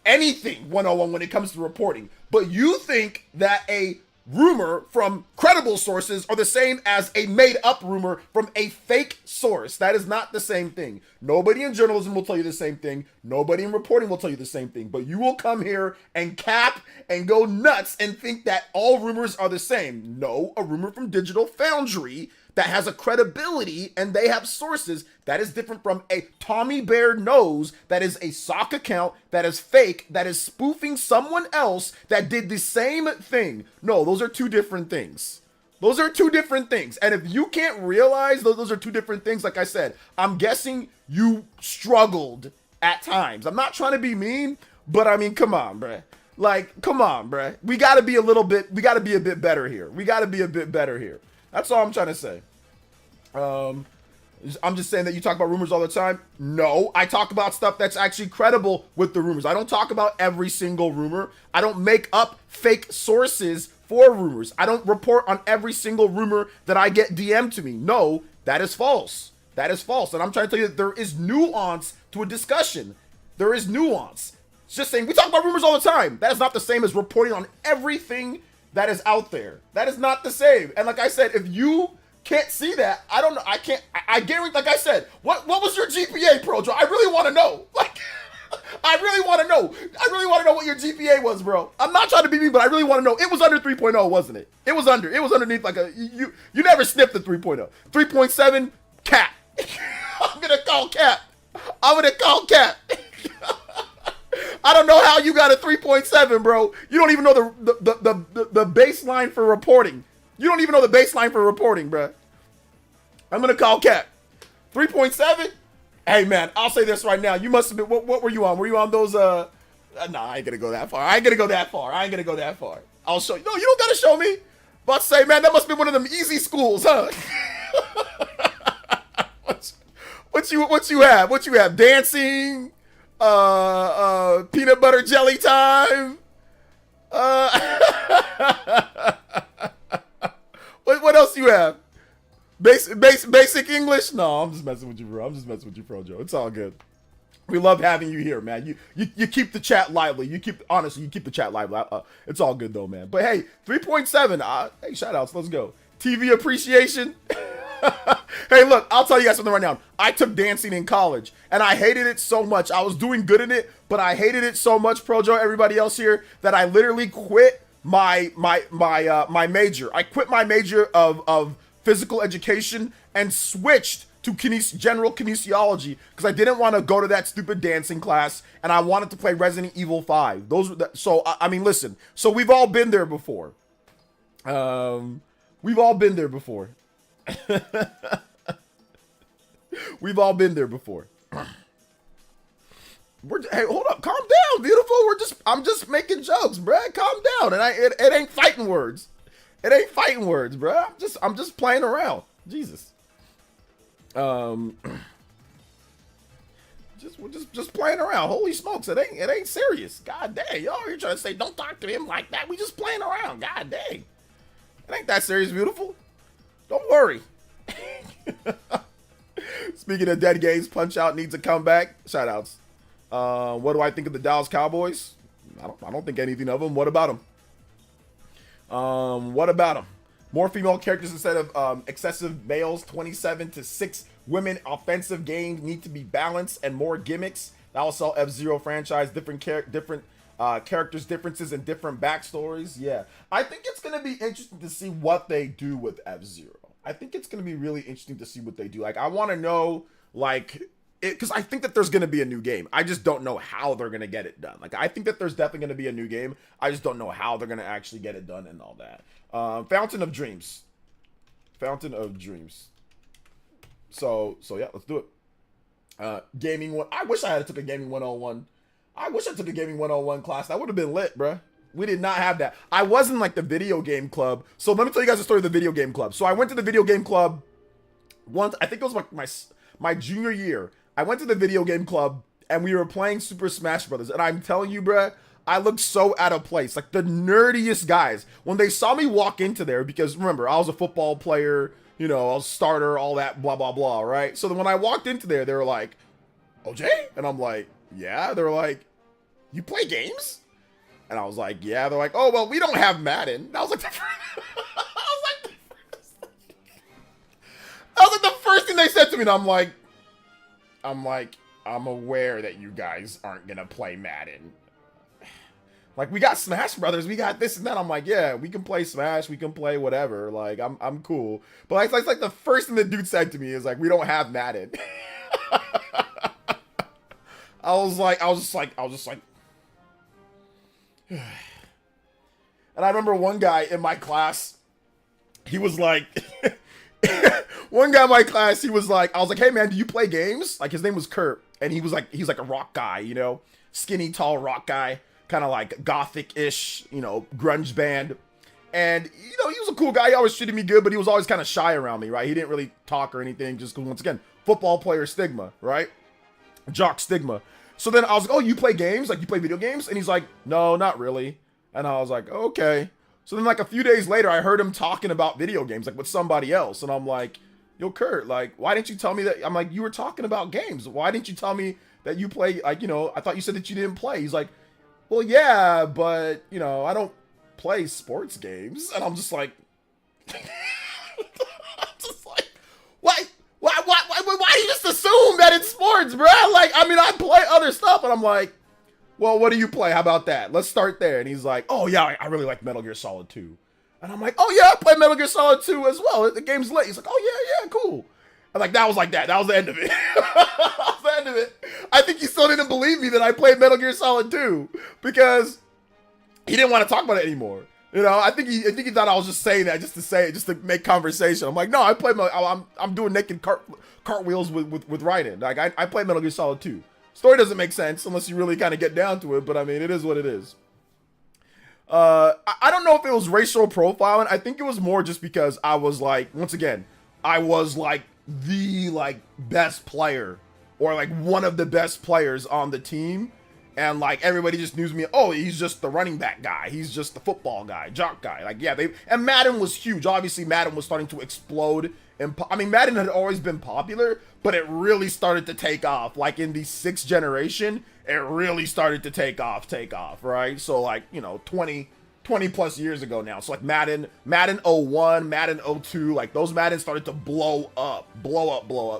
anything 101 when it comes to reporting. But you think that a rumor from credible sources are the same as a made-up rumor from a fake source. That is not the same thing. Nobody in journalism will tell you the same thing. Nobody in reporting will tell you the same thing. But you will come here and cap and go nuts and think that all rumors are the same. No, a rumor from Digital Foundry that has a credibility and they have sources, that is different from a Tommy Bear knows that is a sock account that is fake, that is spoofing someone else that did the same thing. No, those are two different things. Those are two different things. And if you can't realize those are two different things, like I said, I'm guessing you struggled at times. I'm not trying to be mean, but I mean, come on, bruh. Like, come on, bruh. We got to be a bit better here. We got to be a bit better here. That's all I'm trying to say. I'm just saying that you talk about rumors all the time. No, I talk about stuff that's actually credible with the rumors. I don't talk about every single rumor. I don't make up fake sources for rumors. I don't report on every single rumor that I get DM'd to me. No, that is false. That is false. And I'm trying to tell you that there is nuance to a discussion. There is nuance. It's just saying we talk about rumors all the time. That is not the same as reporting on everything that is out there. That is not the same. And like I said, if you can't see that, I don't know. I guarantee, like I said, what was your GPA, Pro Joe? I really want to know. Like, I really want to know. I really want to know what your GPA was, bro. I'm not trying to be mean, but I really want to know. It was under 3.0, wasn't it? It was under. It was underneath like a, you never sniffed the 3.0. 3.7, cap. I'm going to call cap. I'm going to call cap. I don't know how you got a 3.7, bro. You don't even know the baseline for reporting. You don't even know the baseline for reporting, bro. I'm going to call cap. 3.7? Hey, man, I'll say this right now. You must have been, what were you on? Were you on those, nah, I ain't going to go that far. I ain't going to go that far. I'll show you. No, you don't got to show me. But say, man, that must be one of them easy schools, huh? What you have? What you have? Dancing? Peanut butter jelly time? What else you have? Basic English? No, I'm just messing with you, bro. Pro Joe. It's all good. We love having you here, man. You keep the chat lively. You keep the chat lively. It's all good though, man. But hey, 3.7. Hey, shout outs. Let's go. TV appreciation. Hey, look, I'll tell you guys something right now. I took dancing in college, and I hated it so much. I was doing good in it, but I hated it so much, Pro Joe, everybody else here, that I literally quit my major. I quit my major of physical education and switched to general kinesiology because I didn't want to go to that stupid dancing class, and I wanted to play Resident Evil 5. So I mean, listen. So we've all been there before. We've all been there before. We've all been there before. Hey, hold up, calm down, beautiful. I'm just making jokes, bruh. Calm down. And it ain't fighting words. It ain't fighting words, bruh. I'm just playing around. Jesus. Just playing around. Holy smokes, it ain't serious. God dang, y'all here trying to say don't talk to him like that. We just playing around. God dang. It ain't that serious, beautiful. Don't worry. Speaking of dead games, Punch Out needs a comeback. Shout outs. What do I think of the Dallas Cowboys? I don't think anything of them. What about them? More female characters instead of excessive males. 27 to 6 women. Offensive game need to be balanced and more gimmicks. That will sell F-Zero franchise. Different characters, differences, and different backstories. Yeah, I think it's gonna be interesting to see what they do with F-Zero. I think it's going to be really interesting to see what they do. Like, I want to know, like, because I think that there's going to be a new game. I just don't know how they're going to get it done. Like, I think that there's definitely going to be a new game. I just don't know how they're going to actually get it done and all that. Fountain of Dreams. So yeah, let's do it. Gaming one. I wish I had took a Gaming 101. I wish I took a Gaming 101 class. That would have been lit, bruh. We did not have that. I was in like the video game club. So let me tell you guys the story of the video game club. So I went to the video game club once. I think it was like my junior year. I went to the video game club and we were playing Super Smash Brothers. And I'm telling you, bruh, I looked so out of place. Like the nerdiest guys, when they saw me walk into there, because remember, I was a football player, you know, I was a starter, all that, blah, blah, blah, right? So then when I walked into there, they were like, OJ? And I'm like, yeah. They're like, you play games? And I was like, yeah. They're like, oh, well, we don't have Madden. That was like the first thing they said to me. And I'm like, I'm aware that you guys aren't going to play Madden. Like, we got Smash Brothers, we got this and that. I'm like, yeah, we can play Smash, we can play whatever. Like, I'm cool. But like the first thing the dude said to me is like, we don't have Madden. I was just like, and I remember one guy in my class, he was like, one guy in my class, he was like, I was like, hey man, do you play games? Like, his name was Kurt, and he's like a rock guy, you know, skinny, tall rock guy, kind of like gothic-ish, you know, grunge band. And, you know, he was a cool guy. He always treated me good, but he was always kind of shy around me, right? He didn't really talk or anything, just because, once again, football player stigma, right? Jock stigma. So then I was like, oh, you play games? Like, you play video games? And he's like, no, not really. And I was like, okay. So then, like, a few days later, I heard him talking about video games, like, with somebody else. And I'm like, yo, Kurt, like, why didn't you tell me that? I'm like, you were talking about games. Why didn't you tell me that you play, like, you know, I thought you said that you didn't play. He's like, well, yeah, but, you know, I don't play sports games. And I'm just like, why do you just assume that it's sports, bro? Like, I mean, I play other stuff. And I'm like, well, what do you play? How about that? Let's start there. And he's like, oh, yeah, I really like Metal Gear Solid 2. And I'm like, oh, yeah, I play Metal Gear Solid 2 as well. The game's late. He's like, oh, yeah, cool. And like, that was like that. That was the end of it. That was the end of it. I think he still didn't believe me that I played Metal Gear Solid 2 because he didn't want to talk about it anymore. You know, I think he thought I was just saying that just to say it, just to make conversation. I'm like, no, I play. I'm doing naked cartwheels with Raiden. Like, I play Metal Gear Solid 2. Story doesn't make sense unless you really kind of get down to it. But I mean, it is what it is. I don't know if it was racial profiling. I think it was more just because I was like, once again, I was like the best player or like one of the best players on the team. And like everybody just knew me. Oh, he's just the running back guy. He's just the football guy, jock guy. Like, yeah, and Madden was huge. Obviously, Madden was starting to explode. And I mean, Madden had always been popular, but it really started to take off. Like in the 6th generation, it really started to take off, right? So like, you know, 20 plus years ago now. So like Madden 01, Madden 02, like those Madden started to blow up.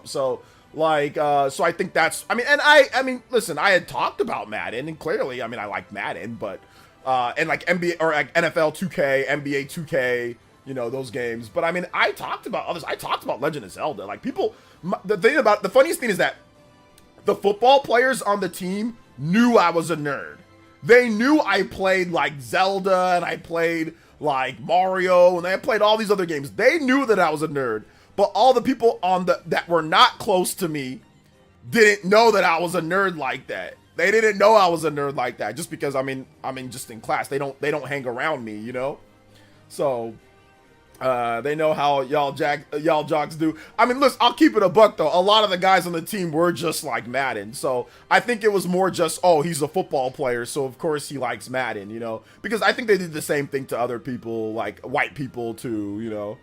So like, so I think that's, I mean, listen, I had talked about Madden, and clearly, I mean, I like Madden, but, and like NBA, or like NFL 2K, NBA 2K, you know, those games. But I mean, I talked about others. I talked about Legend of Zelda. Like, people, the funniest thing is that the football players on the team knew I was a nerd. They knew I played like Zelda, and I played like Mario, and I played all these other games. They knew that I was a nerd. But all the people that were not close to me didn't know that I was a nerd like that. They didn't know I was a nerd like that just because I mean just in class. They don't hang around me, you know? So they know how y'all jocks do. I mean, listen, I'll keep it a buck though. A lot of the guys on the team were just like Madden. So I think it was more just, oh, he's a football player, so of course he likes Madden, you know? Because I think they did the same thing to other people, like white people too, you know?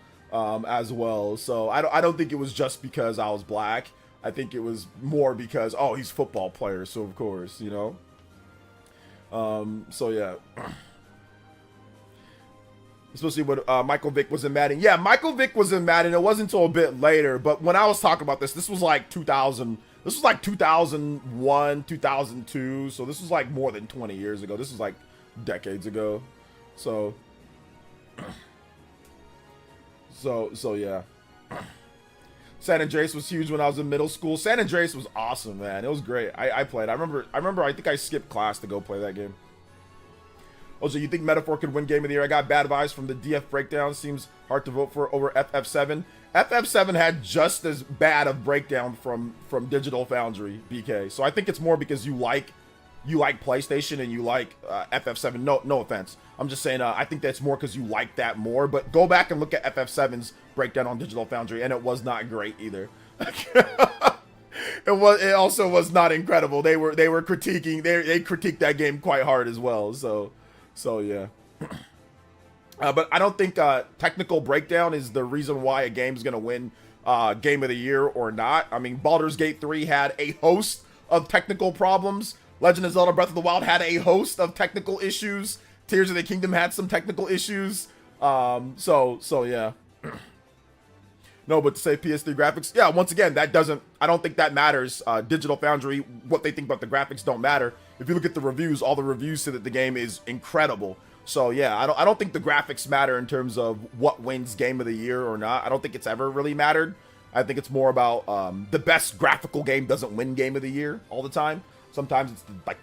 As well. So I don't think it was just because I was black. I think it was more because, oh, he's a football player, so of course, you know. So yeah. Especially when Michael Vick was in Madden. Yeah, Michael Vick was in Madden. It wasn't until a bit later, but when I was talking about this was like 2000. This was like 2001, 2002. So this was like more than 20 years ago. This was like decades ago. So yeah. San Andreas was huge when I was in middle school. San Andreas was awesome, man. It was great. I played. I remember I think I skipped class to go play that game. Also, you think Metaphor could win Game of the Year? I got bad advice from the DF Breakdown. Seems hard to vote for over FF7. FF7 had just as bad of breakdown from Digital Foundry, BK. So I think it's more because you like PlayStation and you like FF7. No offense. I'm just saying, I think that's more because you like that more. But go back and look at FF7's breakdown on Digital Foundry, and it was not great either. It also was not incredible. They were critiquing. They critiqued that game quite hard as well. So yeah. But I don't think technical breakdown is the reason why a game's gonna win Game of the Year or not. I mean, Baldur's Gate 3 had a host of technical problems. Legend of Zelda Breath of the Wild had a host of technical issues. Tears of the Kingdom had some technical issues. So yeah. No, but to say PS3 graphics, yeah, once again, I don't think that matters. Digital Foundry, what they think about the graphics don't matter. if you look at the reviews, all the reviews say that the game is incredible. So yeah, I don't think the graphics matter in terms of what wins game of the year or not. I don't think it's ever really mattered. I think it's more about the best graphical game doesn't win game of the year all the time. Sometimes it's like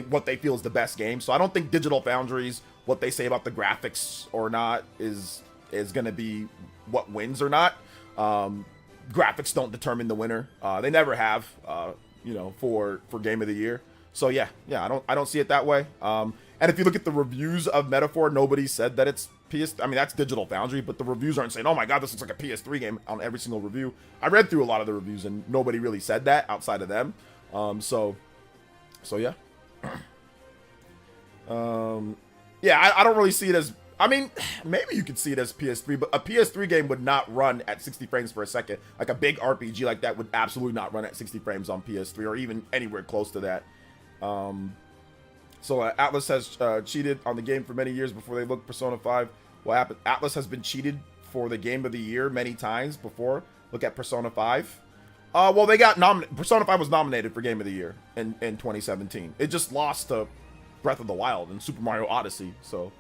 what they feel is the best game. So I don't think Digital Foundry's what they say about the graphics or not is going to be what wins or not. Graphics don't determine the winner. They never have, for game of the year. So yeah, I don't see it that way. And if you look at the reviews of Metaphor, nobody said that it's PS. I mean, that's Digital Foundry, but the reviews aren't saying, "Oh my God, this looks like a PS3 game" on every single review. I read through a lot of the reviews, and nobody really said that outside of them. So yeah. Yeah, I don't really see it as. I mean, maybe you could see it as PS3, but a PS3 game would not run at 60 frames per second. Like a big RPG like that would absolutely not run at 60 frames on PS3 or even anywhere close to that. So Atlas has cheated on the game for many years before they looked Persona 5. What happened? Atlas has been cheated for the game of the year many times before. Look at Persona 5. Well, they got nominated. Persona 5 was nominated for Game of the Year in 2017. It just lost to Breath of the Wild and Super Mario Odyssey. So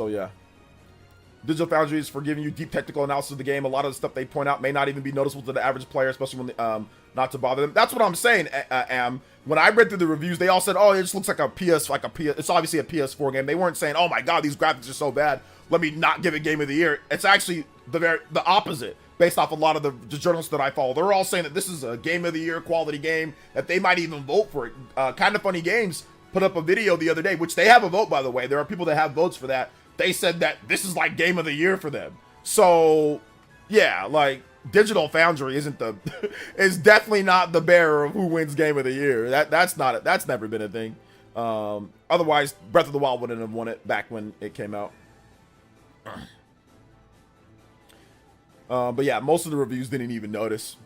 yeah. Digital Foundry is for giving you deep technical analysis of the game. A lot of the stuff they point out may not even be noticeable to the average player, especially when not to bother them. That's what I'm saying. When I read through the reviews, they all said, "Oh, it just looks like a PS. It's obviously a PS4 game." They weren't saying, "Oh my God, these graphics are so bad. Let me not give it Game of the Year." It's actually the opposite. Based off a lot of the journalists that I follow, they're all saying that this is a Game of the Year quality game. That they might even vote for it. Kind of Funny Games put up a video the other day, which they have a vote, by the way. There are people that have votes for that. They said that this is like Game of the Year for them. So yeah, like Digital Foundry is definitely not the bearer of who wins Game of the Year. That's never been a thing. Otherwise, Breath of the Wild wouldn't have won it back when it came out. But yeah, most of the reviews didn't even notice.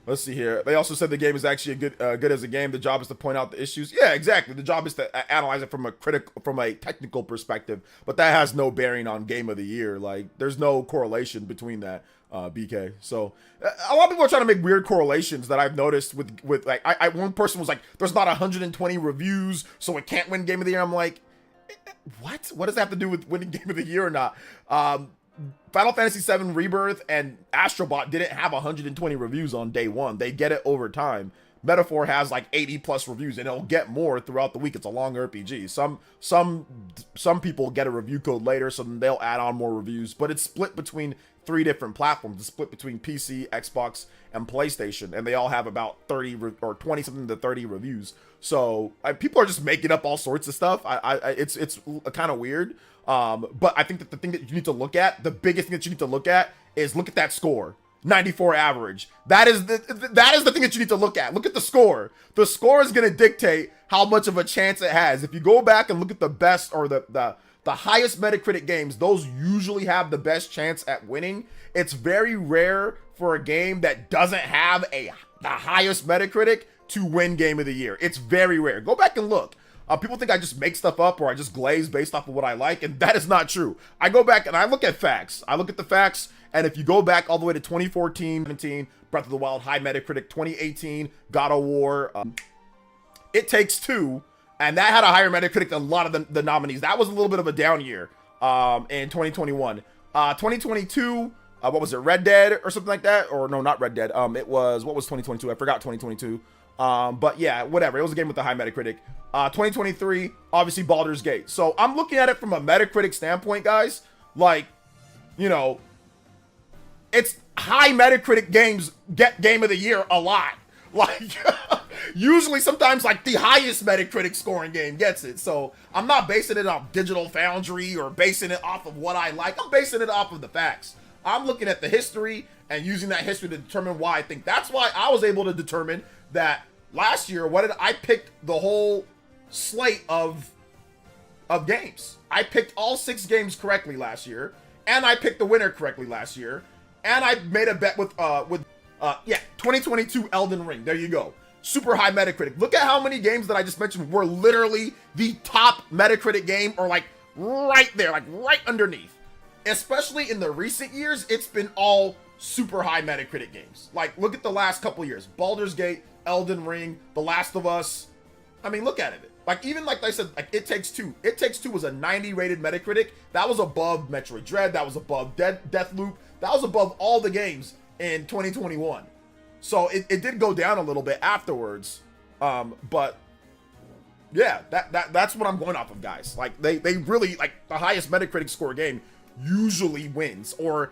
Let's see here. They also said the game is actually good as a game. The job is to point out the issues. Yeah, exactly. The job is to analyze it from a technical perspective. But that has no bearing on Game of the Year. Like, there's no correlation between that, BK. So a lot of people are trying to make weird correlations that I've noticed with like one person was like, "There's not 120 reviews, so it can't win Game of the Year." I'm like, what? What does that have to do with winning Game of the Year or not? Final Fantasy VII Rebirth and Astrobot didn't have 120 reviews on day one. They get it over time. Metaphor has like 80 plus reviews, and it'll get more throughout the week. It's a long RPG. Some people get a review code later, so then they'll add on more reviews. But it's split between 3 different platforms. It's split between PC, Xbox, and PlayStation, and they all have about 30 or 20 something to 30 reviews. So people are just making up all sorts of stuff. It's kind of weird. But I think that the thing that you need to look at, the biggest thing that you need to look at, is look at that score. 94 average. That is the thing that you need to look at. Look at the score. The score is going to dictate how much of a chance it has. If you go back and look at the best or the highest Metacritic games, those usually have the best chance at winning. It's very rare for a game that doesn't have the highest Metacritic to win Game of the Year. It's very rare. Go back and look. People think I just make stuff up or I just glaze based off of what I like, and that is not true. I go back and I look at facts. I look at the facts, and if you go back all the way to 2014, 17, Breath of the Wild, high Metacritic, 2018, God of War, It Takes Two, and that had a higher Metacritic than a lot of the nominees. That was a little bit of a down year in 2021. 2022, what was it, Red Dead or something like that? Or no, not Red Dead. It was, what was 2022? I forgot 2022. But yeah, whatever. It was a game with a high Metacritic. 2023, obviously Baldur's Gate. So I'm looking at it from a Metacritic standpoint, guys. Like, it's high Metacritic games get Game of the Year a lot. Like, usually sometimes like the highest Metacritic scoring game gets it. So I'm not basing it off Digital Foundry or basing it off of what I like. I'm basing it off of the facts. I'm looking at the history and using that history to determine why I think. That's why I was able to determine that last year, I picked the whole slate of games. I picked all 6 games correctly last year, and I picked the winner correctly last year, and I made a bet with 2022 Elden Ring. There you go. Super high Metacritic. Look at how many games that I just mentioned were literally the top Metacritic game, or like right there, like right underneath. Especially in the recent years, it's been all super high Metacritic games. Like, look at the last couple years. Baldur's Gate, Elden Ring, The Last of Us. I mean, look at it. Like, even like I said, like It Takes Two. It Takes Two was a 90 rated Metacritic. That was above Metroid Dread. That was above Deathloop. That was above all the games in 2021. So it did go down a little bit afterwards. But yeah, that's what I'm going off of, guys. Like, they really, like, the highest Metacritic score game usually wins, or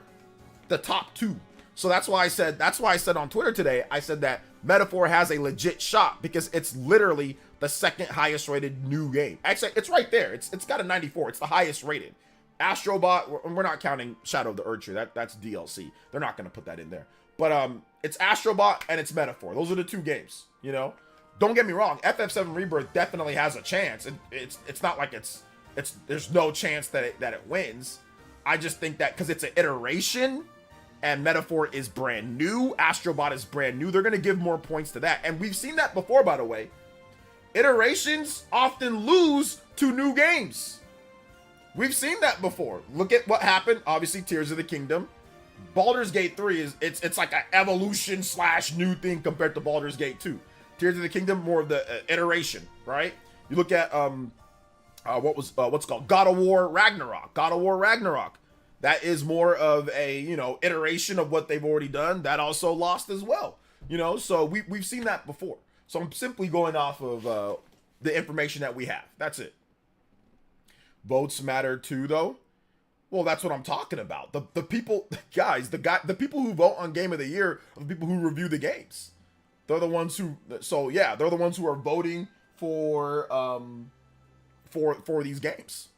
the top two. So that's why I said on Twitter today, I said that Metaphor has a legit shot because it's literally the second highest rated new game. Actually, it's right there. It's got a 94. It's the highest rated. Astrobot, we're not counting Shadow of the Erdtree. That's DLC. They're not going to put that in there. But it's Astrobot and it's Metaphor. Those are the two games, you know? Don't get me wrong. FF7 Rebirth definitely has a chance. It's not like there's no chance that it wins. I just think that because it's an iteration and Metaphor is brand new, Astrobot is brand new, they're going to give more points to that. And we've seen that before, by the way. Iterations often lose to new games. We've seen that before. Look at what happened. Obviously, Tears of the Kingdom. Baldur's Gate 3 it's like an evolution / new thing compared to Baldur's Gate 2. Tears of the Kingdom, more of the iteration, right? You look at what's called God of War Ragnarok. God of War Ragnarok. That is more of a, you know, iteration of what they've already done. That also lost as well. You know, so we've seen that before. So I'm simply going off of the information that we have. That's it. Votes matter too, though. Well, that's what I'm talking about. The people, guys, the people who vote on Game of the Year are the people who review the games. They're the ones who, so yeah, they're the ones who are voting for these games.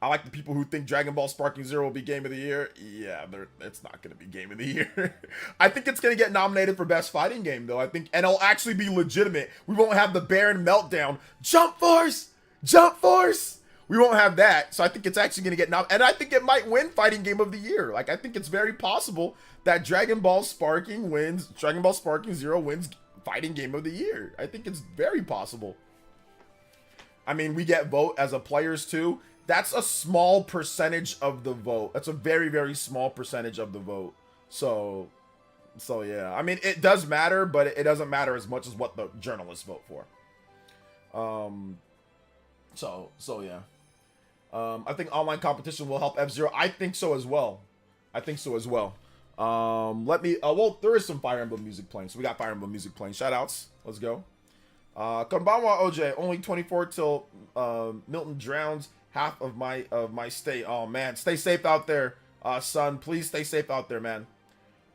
I like the people who think Dragon Ball Sparking Zero will be Game of the Year. Yeah, it's not going to be Game of the Year. I think it's going to get nominated for Best Fighting Game, though. I think, and it'll actually be legitimate. We won't have the Baron Meltdown. Jump Force! Jump Force! We won't have that. So I think it's actually going to get nominated. And I think it might win Fighting Game of the Year. Like, I think it's very possible that Dragon Ball Sparking Zero wins Fighting Game of the Year. I think it's very possible. I mean, we get vote as a players, too. That's a small percentage of the vote. That's a very, very small percentage of the vote. So yeah. I mean, it does matter, but it doesn't matter as much as what the journalists vote for. So yeah. I think online competition will help F-Zero. I think so as well. Well, there is some Fire Emblem music playing. So we got Fire Emblem music playing. Shout outs. Let's go. Konbanwa OJ, only 24 till Milton drowns half of my stay. Oh man, stay safe out there, son. Please stay safe out there, man.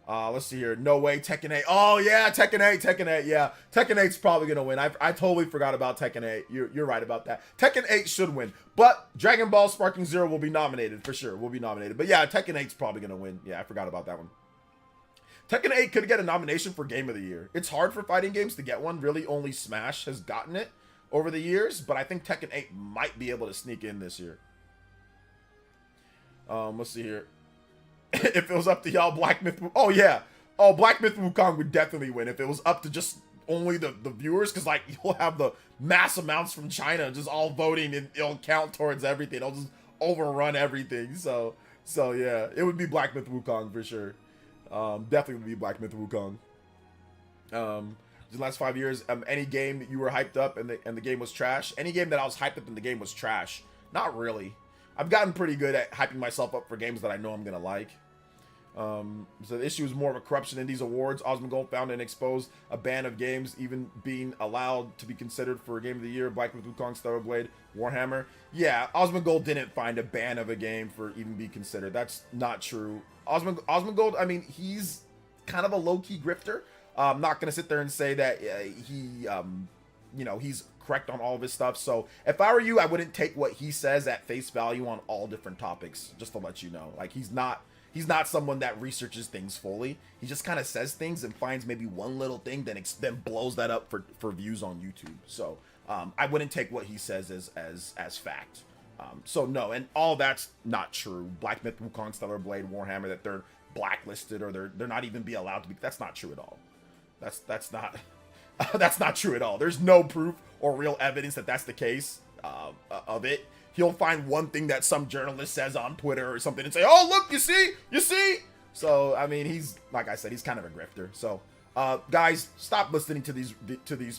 Let's see here. No way, Tekken 8. Oh yeah, Tekken 8. Yeah, Tekken 8's probably gonna win. I totally forgot about Tekken 8. You're right about that. Tekken 8 should win, but Dragon Ball Sparking Zero will be nominated for sure. But yeah, Tekken 8's probably gonna win. Yeah, I forgot about that one. Tekken 8 could get a nomination for Game of the Year. It's hard for fighting games to get one. Really, only Smash has gotten it over the years, but I think Tekken 8 might be able to sneak in this year. Let's see here. If it was up to y'all, Black Myth... Oh, yeah. Oh, Black Myth Wukong would definitely win if it was up to just only the viewers, because, like, you'll have the mass amounts from China just all voting, and it'll count towards everything. It'll just overrun everything. So yeah. It would be Black Myth Wukong for sure. Definitely would be Black Myth Wukong. The last 5 years, any game that you were hyped up and the game was trash? Any game that I was hyped up and the game was trash? Not really. I've gotten pretty good at hyping myself up for games that I know I'm gonna like. So the issue is more of a corruption in these awards. Osmongold found and exposed a ban of games even being allowed to be considered for Game of the Year. Black Myth Wukong, Stellar Blade, Warhammer. Yeah, Osmongold didn't find a ban of a game for even be considered. That's not true. Osmongold, I mean, he's kind of a low-key grifter. I'm not gonna sit there and say that he's correct on all of his stuff. So if I were you, I wouldn't take what he says at face value on all different topics. Just to let you know, like he's not someone that researches things fully. He just kind of says things and finds maybe one little thing, then blows that up for views on YouTube. So I wouldn't take what he says as fact. So no, and all that's not true. Black Myth, Wukong, Stellar Blade, Warhammer, that they're blacklisted or they're not even be allowed to be. That's not true at all. That's not that's not true at all. There's no proof or real evidence that that's the case. of it. He'll find one thing that some journalist says on Twitter or something and say, "Oh, look, you see." So I mean, he's, like I said, he's kind of a grifter. So guys, stop listening to these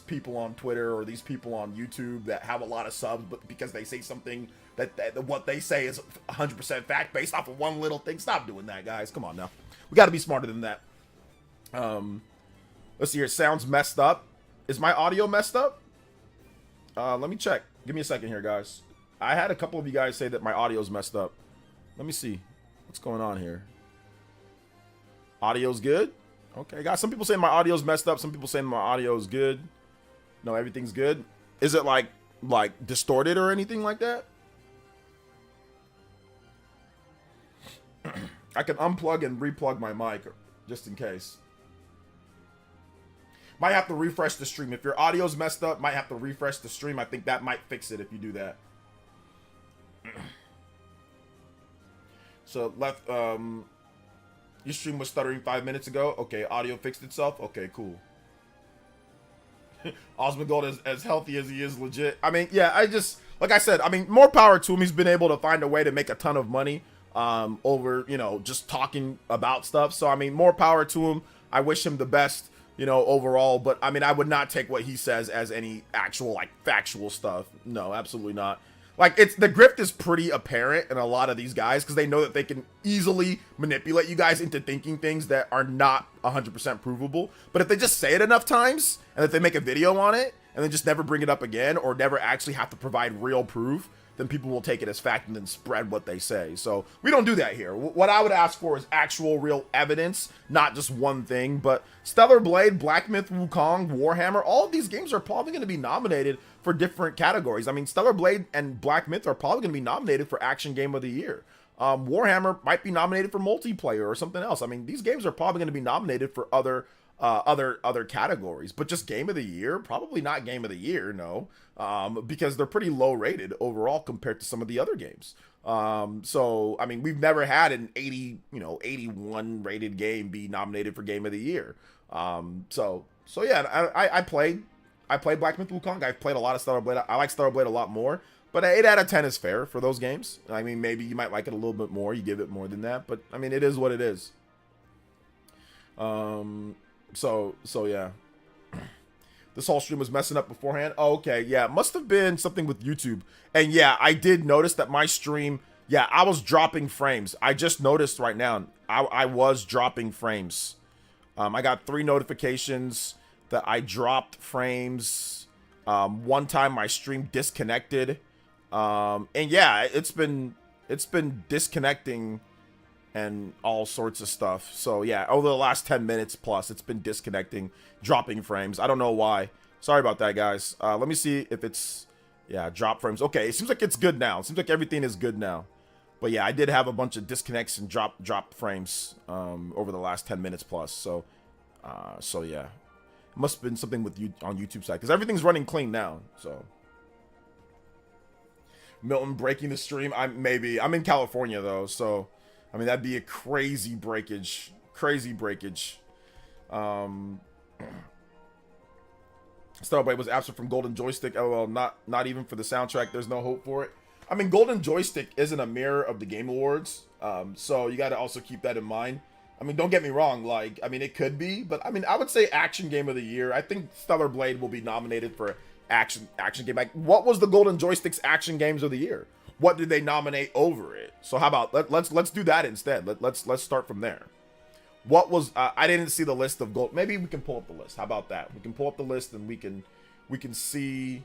people on Twitter or these people on YouTube that have a lot of subs, but because they say something that what they say is 100% fact based off of one little thing. Stop doing that, guys. Come on now. We got to be smarter than that. Let's see here. Sounds messed up. Is my audio messed up? Let me check. Give me a second here, guys. I had a couple of you guys say that my audio's messed up. Let me see. What's going on here? Audio's good? Okay, guys. Some people saying my audio's messed up. Some people saying my audio is good. No, everything's good. Is it like distorted or anything like that? I can unplug and replug my mic just in case. Might have to refresh the stream. If your audio's messed up, might have to refresh the stream. I think that might fix it if you do that. So left, your stream was stuttering 5 minutes ago. Okay, audio fixed itself. Okay, cool. Osmongold is as healthy as he is legit. I mean, yeah, like I said, I mean, more power to him. He's been able to find a way to make a ton of money over, just talking about stuff. So, I mean, more power to him. I wish him the best, overall. But, I mean, I would not take what he says as any actual, factual stuff. No, absolutely not. The grift is pretty apparent in a lot of these guys because they know that they can easily manipulate you guys into thinking things that are not 100% provable. But if they just say it enough times and if they make a video on it and then just never bring it up again or never actually have to provide real proof, then people will take it as fact and then spread what they say. So we don't do that here. What I would ask for is actual real evidence, not just one thing. But Stellar Blade, Black Myth Wukong, Warhammer, all of these games are probably going to be nominated for different categories. I mean, Stellar Blade and Black Myth are probably going to be nominated for Action Game of the Year. Warhammer might be nominated for multiplayer or something else. I mean, these games are probably going to be nominated for other categories, but just Game of the Year, probably not Game of the Year, no, because they're pretty low rated overall compared to some of the other games. So I mean, we've never had an 81 rated game be nominated for Game of the Year. So yeah, I played Black Myth Wukong. I've played a lot of Stellar Blade. I like Stellar Blade a lot more, but 8 out of 10 is fair for those games. I mean, maybe you might like it a little bit more. You give it more than that, but I mean, it is what it is. So yeah. This whole stream was messing up beforehand. Oh, okay, yeah, it must have been something with YouTube. And yeah, I did notice that my stream, yeah, I was dropping frames. I just noticed right now, I was dropping frames. I got 3 notifications that I dropped frames. One time my stream disconnected. And yeah, it's been disconnecting and all sorts of stuff. So yeah, over the last 10 minutes plus, it's been disconnecting, dropping frames. I don't know why. Sorry about that, guys. Let me see if it's, yeah, drop frames. Okay, it seems like it's good now. It seems like everything is good now. But yeah, I did have a bunch of disconnects and drop frames over the last 10 minutes plus. So yeah, it must have been something with you on YouTube side because everything's running clean now. So Milton breaking the stream. I'm in California though, so I mean, that'd be a crazy breakage. Starblade was absent from Golden Joystick. LOL, not even for the soundtrack. There's no hope for it. I mean, Golden Joystick isn't a mirror of the Game Awards, so you got to also keep that in mind. I mean, don't get me wrong. I mean, it could be, but I mean, I would say Action Game of the Year. I think Stellar Blade will be nominated for action game. Like, what was the Golden Joystick's Action Games of the Year? What did they nominate over it? So how about let's do that instead. Let's start from there. What was I didn't see the list of gold. Maybe we can pull up the list. How about that? We can pull up the list and we can see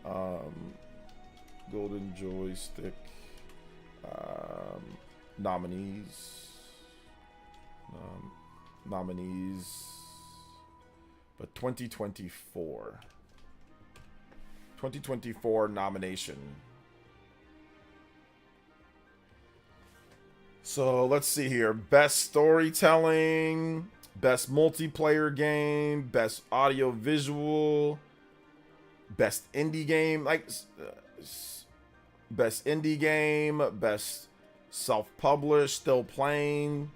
Golden Joystick nominees. But 2024 nomination. So let's see here. Best storytelling, best multiplayer game, best audio visual, best indie game, best indie game, best self-published, still playing,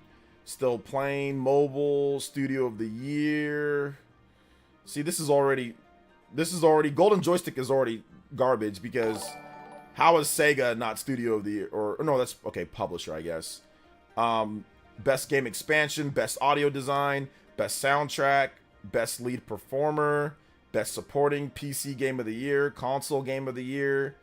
mobile, studio of the year. See, this is already Golden Joystick is already garbage because how is Sega not Studio of the Year? Or no, that's okay, publisher, I guess. Best game expansion, best audio design, best soundtrack, best lead performer, best supporting PC game of the year, console game of the year.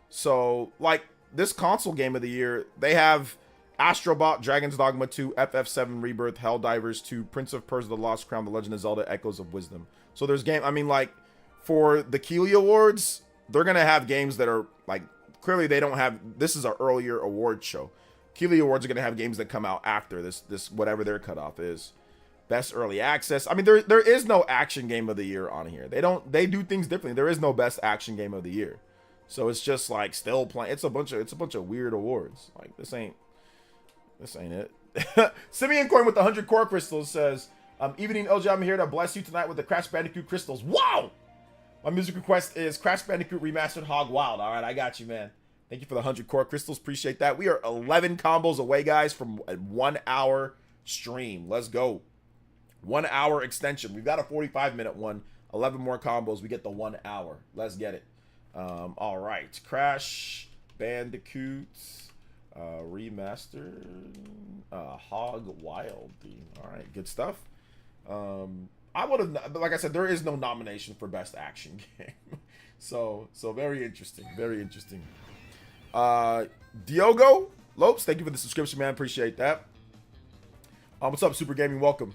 So, like, this console game of the year, they have Astrobot, Dragon's Dogma 2, FF7 Rebirth, Helldivers 2, Prince of Persia: The Lost Crown, The Legend of Zelda: Echoes of Wisdom. So there's game, I mean, like, for the Keeley Awards, they're gonna have games that are, like, clearly they don't have, this is an earlier award show. Keeley Awards are gonna have games that come out after this whatever their cutoff is. Best early access. I mean, there is no action game of the year on here. They do things differently. There is no best action game of the year. So it's just like still playing. It's a bunch of weird awards. Like this ain't it. Simeon Coin with the 100 core crystals says, evening LJ, I'm here to bless you tonight with the Crash Bandicoot crystals. Wow! My music request is Crash Bandicoot Remastered Hog Wild. All right, I got you, man. Thank you for the 100 core crystals. Appreciate that. We are 11 combos away, guys, from a 1 hour stream. Let's go. 1 hour extension. We've got a 45-minute one. 11 more combos. We get the 1 hour. Let's get it. All right. Crash Bandicoot Remastered Hog Wild. All right. Good stuff. I would have, like I said, there is no nomination for best action game. so very interesting. Very interesting. Diogo Lopes, thank you for the subscription, man. Appreciate that. What's up, Super Gaming? Welcome.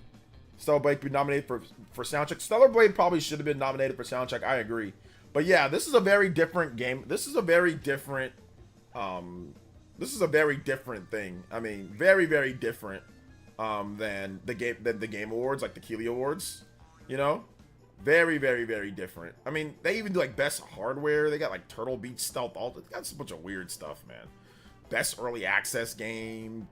Stellar Blade be nominated for soundtrack. Stellar Blade probably should have been nominated for soundtrack. I agree. But yeah, this is a very different game. This is a very different thing. I mean, very, very different than the Game Awards, like the Keeley Awards. You know? Very, very, very different. I mean, they even do like best hardware. They got like Turtle Beach Stealth. They got a bunch of weird stuff, man. Best early access game,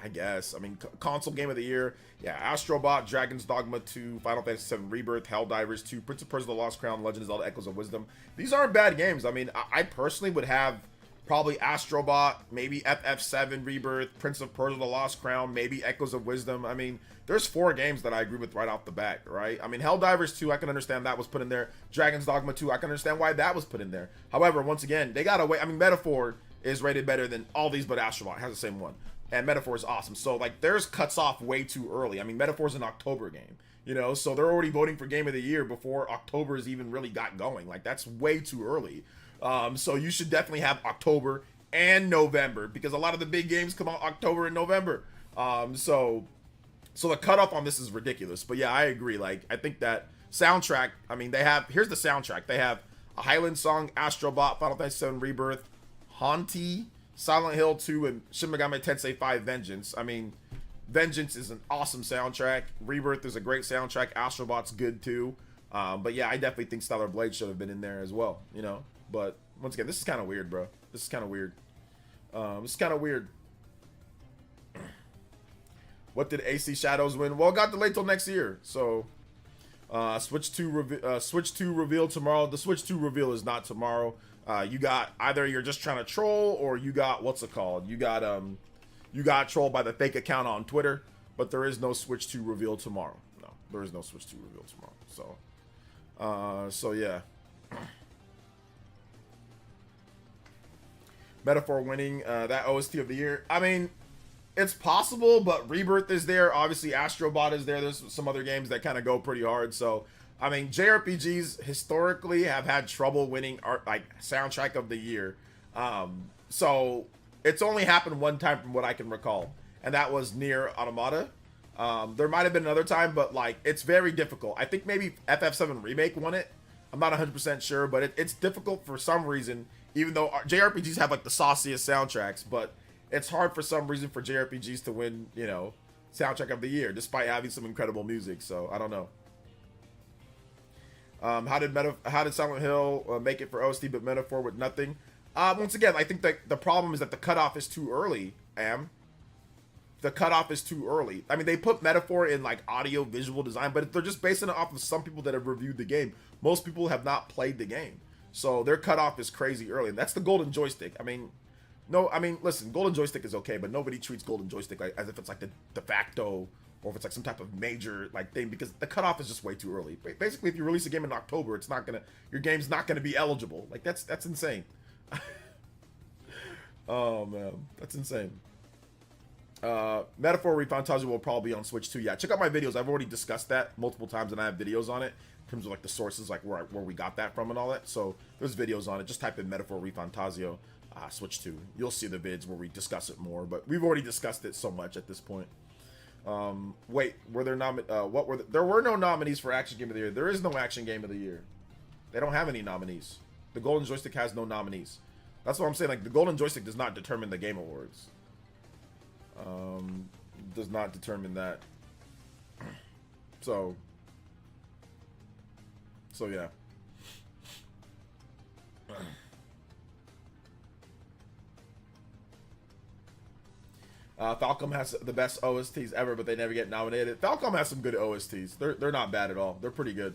I guess. I mean, console game of the year. Yeah, Astrobot, Dragon's Dogma 2, Final Fantasy VII Rebirth, Helldivers 2, Prince of Persia: The Lost Crown, Legend of Zelda: Echoes of Wisdom. These aren't bad games. I mean, I personally would have probably Astrobot, maybe FF7 Rebirth, Prince of Persia: The Lost Crown, maybe Echoes of Wisdom. I mean, there's 4 games that I agree with right off the bat, right? I mean, Helldivers 2, I can understand that was put in there. Dragon's Dogma 2, I can understand why that was put in there. However, once again, they gotta wait. I mean, Metaphor is rated better than all these, but Astrobot has the same one. And Metaphor is awesome. So, like, theirs cuts off way too early. I mean, Metaphor's an October game, you know? So they're already voting for Game of the Year before October's even really got going. Like, that's way too early. So you should definitely have October and November, because a lot of the big games come out October and November. So the cutoff on this is ridiculous. But yeah, I agree. Like, I think that soundtrack, I mean, here's the soundtrack. They have a Highland Song, Astrobot, Final Fantasy VII Rebirth, Haunty, Silent Hill 2, and Shin Megami Tensei 5 Vengeance. I mean, Vengeance is an awesome soundtrack. Rebirth is a great soundtrack. Astrobot's good too. But yeah, I definitely think Stellar Blade should have been in there as well, you know? But once again, this is kind of weird, bro. This is kind of weird. What did AC Shadows win? Well, it got delayed till next year. So, Switch 2 reveal tomorrow. The Switch 2 reveal is not tomorrow. You got either you're just trying to troll, or you got what's it called? You got trolled by the fake account on Twitter. But there is no Switch 2 reveal tomorrow. No, there is no Switch 2 reveal tomorrow. So yeah. Metaphor winning that OST of the year. I mean, it's possible, but Rebirth is there. Obviously, Astrobot is there. There's some other games that kind of go pretty hard. So, I mean, JRPGs historically have had trouble winning soundtrack of the year. So it's only happened one time from what I can recall, and that was Nier Automata. There might have been another time, but like it's very difficult. I think maybe FF7 Remake won it. I'm not 100% sure, but it's difficult for some reason. Even though JRPGs have like the sauciest soundtracks, but it's hard for some reason for JRPGs to win, you know, soundtrack of the year, despite having some incredible music. So I don't know. How did Silent Hill make it for OST, but Metaphor with nothing? Once again, I think that the problem is that the cutoff is too early. The cutoff is too early. I mean, they put Metaphor in like audio visual design, but they're just basing it off of some people that have reviewed the game. Most people have not played the game. So their cutoff is crazy early. And that's the Golden Joystick. I mean, listen, Golden Joystick is okay, but nobody treats Golden Joystick as if it's like the de facto or if it's like some type of major like thing, because the cutoff is just way too early. Basically, if you release a game in October, it's not gonna, your game's not gonna be eligible. Like that's insane. Oh man, that's insane. Metaphor ReFantazio will probably be on Switch too. Yeah, check out my videos. I've already discussed that multiple times, and I have videos on it in terms of like the sources, like where we got that from and all that. So there's videos on it. Just type in Metaphor ReFantazio, Switch 2. You'll see the vids where we discuss it more. But we've already discussed it so much at this point. Wait, were there there were no nominees for Action Game of the Year. There is no Action Game of the Year. They don't have any nominees. The Golden Joystick has no nominees. That's what I'm saying. Like, the Golden Joystick does not determine the Game Awards. Does not determine that. So yeah. Falcom has the best OSTs ever, but they never get nominated. Falcom has some good OSTs. They're not bad at all. They're pretty good.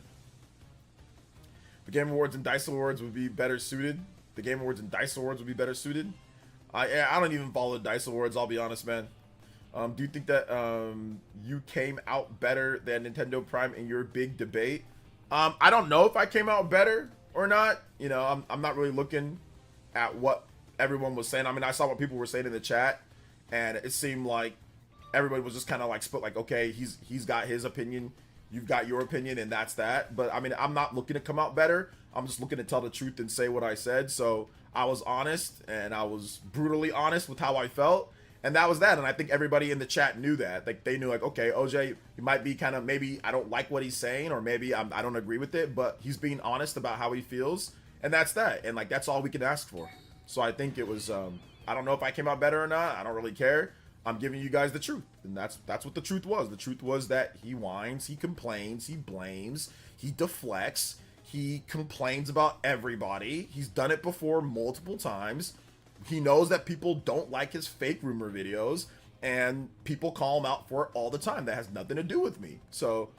The Game Awards and Dice Awards would be better suited. The Game Awards and Dice Awards would be better suited. I don't even follow the Dice Awards, I'll be honest, man. Do you think that you came out better than Nintendo Prime in your big debate? I don't know if I came out better or not. You know, I'm not really looking at what everyone was saying. I mean, I saw what people were saying in the chat, and it seemed like everybody was just kind of like split, like, okay, he's got his opinion, you've got your opinion, and that's that. But I mean, I'm not looking to come out better. I'm just looking to tell the truth and say what I said. So I was honest, and I was brutally honest with how I felt, and that was that. And I think everybody in the chat knew that. Like, they knew, like, okay, OJ, you might be kind of, maybe I don't like what he's saying, or maybe I don't agree with it, but he's being honest about how he feels, and that's that. And like, that's all we can ask for. So I think it was, I don't know if I came out better or not. I don't really care. I'm giving you guys the truth, and that's what the truth was. The truth was that he whines, he complains, he blames, he deflects, he complains about everybody. He's done it before multiple times. He knows that people don't like his fake rumor videos, and people call him out for it all the time. That has nothing to do with me. So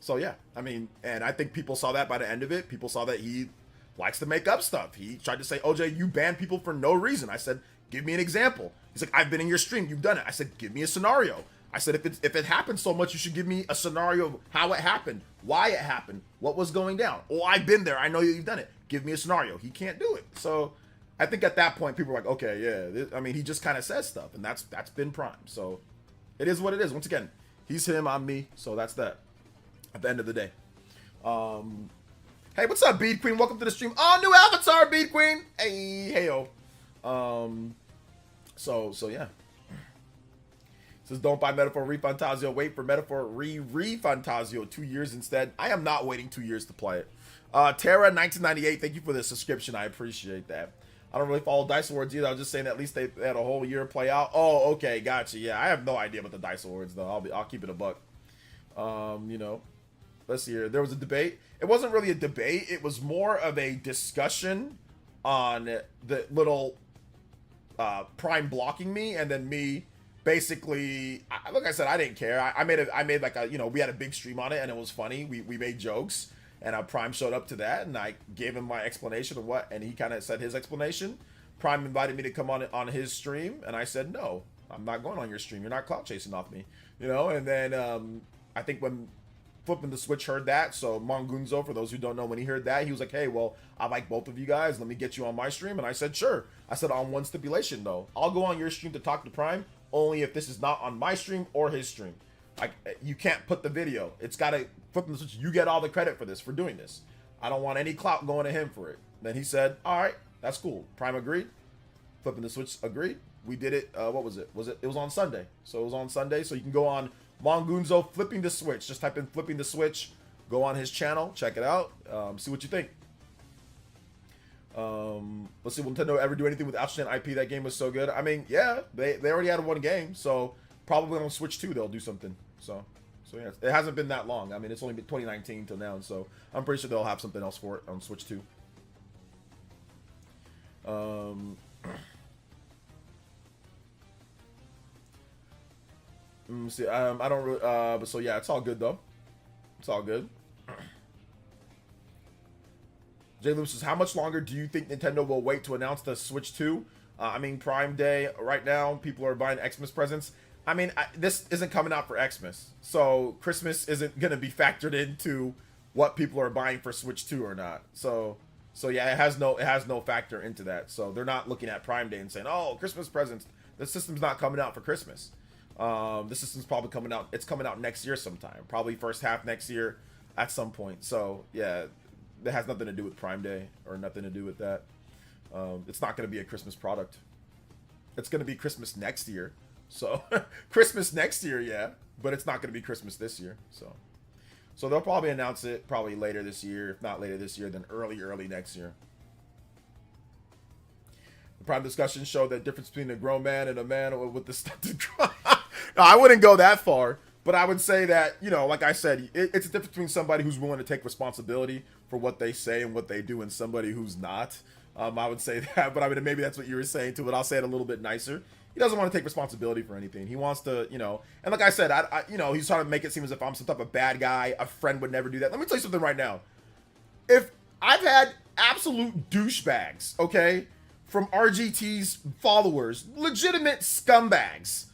yeah, I mean, and I think people saw that by the end of it. People saw that he likes to make up stuff. He tried to say, OJ, you ban people for no reason. I said, give me an example. He's like, I've been in your stream, you've done it. I said, give me a scenario. I said, if it happened so much, you should give me a scenario of how it happened, why it happened, what was going down. Oh, I've been there, I know you've done it. Give me a scenario. He can't do it. So I think at that point, people were like, okay, yeah. I mean, he just kind of says stuff, and that's been Prime. So it is what it is. Once again, he's him, I'm me. So that's that at the end of the day. Hey, what's up, Bead Queen? Welcome to the stream. Oh, new avatar, Bead Queen. Hey, heyo. So yeah. Says, don't buy Metaphor ReFantazio. Wait for Metaphor ReFantazio 2 years instead. I am not waiting 2 years to play it. Terra 1998, thank you for the subscription. I appreciate that. I don't really follow Dice Awards either. I was just saying at least they had a whole year play out. Oh, okay, gotcha. Yeah, I have no idea about the Dice Awards though. I'll keep it a buck. You know, let's see here. There was a debate. It wasn't really a debate. It was more of a discussion on the little Prime blocking me, and then me basically, like I said, I didn't care. I made like a, you know, we had a big stream on it, and it was funny. We made jokes, and Prime showed up to that, and I gave him my explanation of what, and he kind of said his explanation. Prime invited me to come on his stream, and I said, no, I'm not going on your stream. You're not clout chasing off me, you know. And then I think when Flipping the Switch heard that, so Mongunzo, for those who don't know, when he heard that, he was like, hey, well, I like both of you guys. Let me get you on my stream. And I said, sure. I said, on one stipulation, though. I'll go on your stream to talk to Prime, only if this is not on my stream or his stream. Like, you can't put the video. It's got to, Flipping the Switch, you get all the credit for this, for doing this. I don't want any clout going to him for it. Then he said, all right, that's cool. Prime agreed. Flipping the Switch agreed. We did it, what was it? It was on Sunday. So it was on Sunday, so you can go on Mongunzo Flipping the Switch. Just type in Flipping the Switch. Go on his channel. Check it out. See what you think. Let's see. Will Nintendo ever do anything with Outstanding IP? That game was so good. I mean, yeah. They already had one game. So probably on Switch 2 they'll do something. So yeah. It hasn't been that long. I mean, it's only been 2019 till now. So I'm pretty sure they'll have something else for it on Switch 2. See, I don't really, but so yeah, it's all good though. It's all good. Jay Lewis says, how much longer do you think Nintendo will wait to announce the Switch 2? I mean, Prime Day right now, people are buying Xmas presents. I mean, this isn't coming out for Xmas, so Christmas isn't gonna be factored into what people are buying for Switch 2 or not. So yeah, it has no factor into that. So they're not looking at Prime Day and saying, oh, Christmas presents. The system's not coming out for Christmas. The system's probably coming out. It's coming out next year sometime, probably first half next year at some point. So yeah, that has nothing to do with Prime Day or nothing to do with that. It's not going to be a Christmas product. It's going to be Christmas next year. So Christmas next year, yeah, but it's not going to be Christmas this year. So they'll probably announce it probably later this year. If not later this year, then early next year. The Prime discussion showed that difference between a grown man and a man with the stunted No, I wouldn't go that far, but I would say that, you know, like I said, it's a difference between somebody who's willing to take responsibility for what they say and what they do and somebody who's not. I would say that, but I mean, maybe that's what you were saying too, but I'll say it a little bit nicer. He doesn't want to take responsibility for anything. He wants to, you know, and like I said, I you know, he's trying to make it seem as if I'm some type of bad guy. A friend would never do that. Let me tell you something right now. If I've had absolute douchebags, okay, from RGT's followers, legitimate scumbags,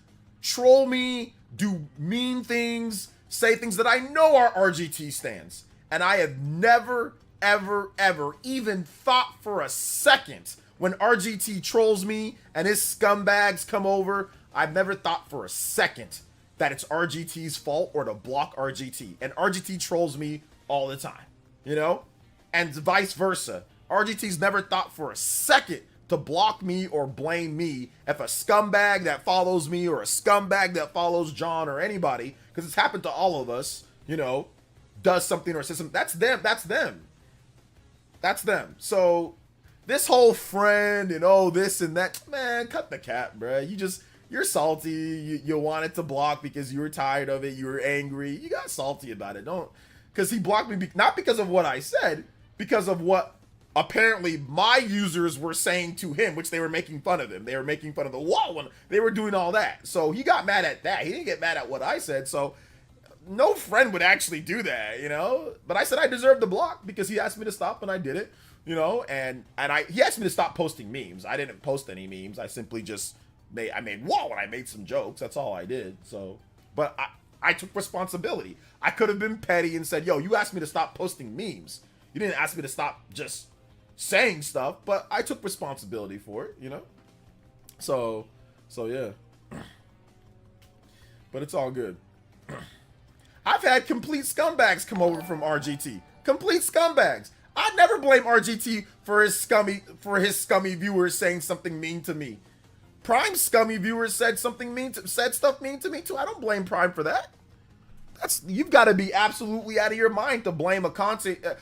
troll me, do mean things, say things that I know are RGT stands, and I have never, ever even thought for a second when RGT trolls me and his scumbags come over, I've never thought for a second that it's RGT's fault or to block RGT. And RGT trolls me all the time, you know? And vice versa. RGT's never thought for a second to block me or blame me if a scumbag that follows me or a scumbag that follows John or anybody, because it's happened to all of us, you know, does something or says something. That's them. So this whole friend and oh this and that, man, cut the cap, bruh. You're salty. You wanted to block because you were tired of it. You were angry. You got salty about it. Because he blocked me not because of what I said, because of what apparently my users were saying to him, which they were making fun of him. They were making fun of the wall when they were doing all that. So he got mad at that. He didn't get mad at what I said. So no friend would actually do that, you know. But I said I deserved the block because he asked me to stop and I did it. You know, and he asked me to stop posting memes. I didn't post any memes. I simply just made wall and I made some jokes. That's all I did. So, but I took responsibility. I could have been petty and said, yo, you asked me to stop posting memes. You didn't ask me to stop just saying stuff, but I took responsibility for it, you know? So yeah. But it's all good. I've had complete scumbags come over from RGT. Complete scumbags. I'd never blame RGT for his scummy viewers saying something mean to me. Prime scummy viewers said stuff mean to me too. I don't blame Prime for that. You've got to be absolutely out of your mind to blame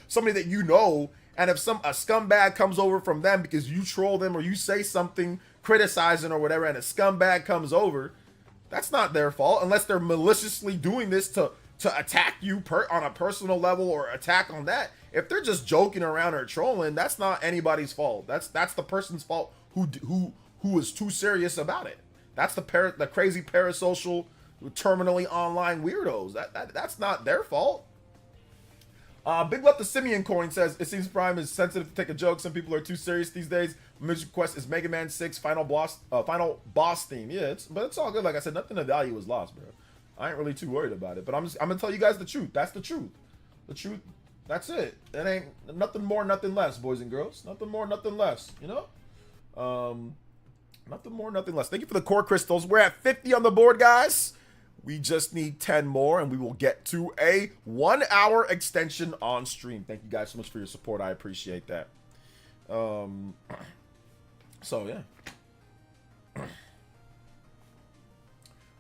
somebody that you know, and if a scumbag comes over from them because you troll them or you say something criticizing or whatever, and a scumbag comes over, that's not their fault unless they're maliciously doing this to attack you on a personal level or attack on that. If they're just joking around or trolling, that's not anybody's fault. That's the person's fault who is too serious about it. That's the crazy parasocial, terminally online weirdos. That's not their fault. Big Love the Simeon coin says, it seems Prime is sensitive to take a joke. Some people are too serious these days. Music request is Mega Man 6 final boss theme. Yeah, but it's all good. Like I said, nothing of value was lost, bro. I ain't really too worried about it. But I'm gonna tell you guys the truth. That's the truth. The truth. That's it. It ain't nothing more, nothing less, boys and girls. Nothing more, nothing less. You know? Nothing more, nothing less. Thank you for the core crystals. We're at 50 on the board, guys. We just need 10 more, and we will get to a 1-hour extension on stream. Thank you guys so much for your support. I appreciate that. So, yeah.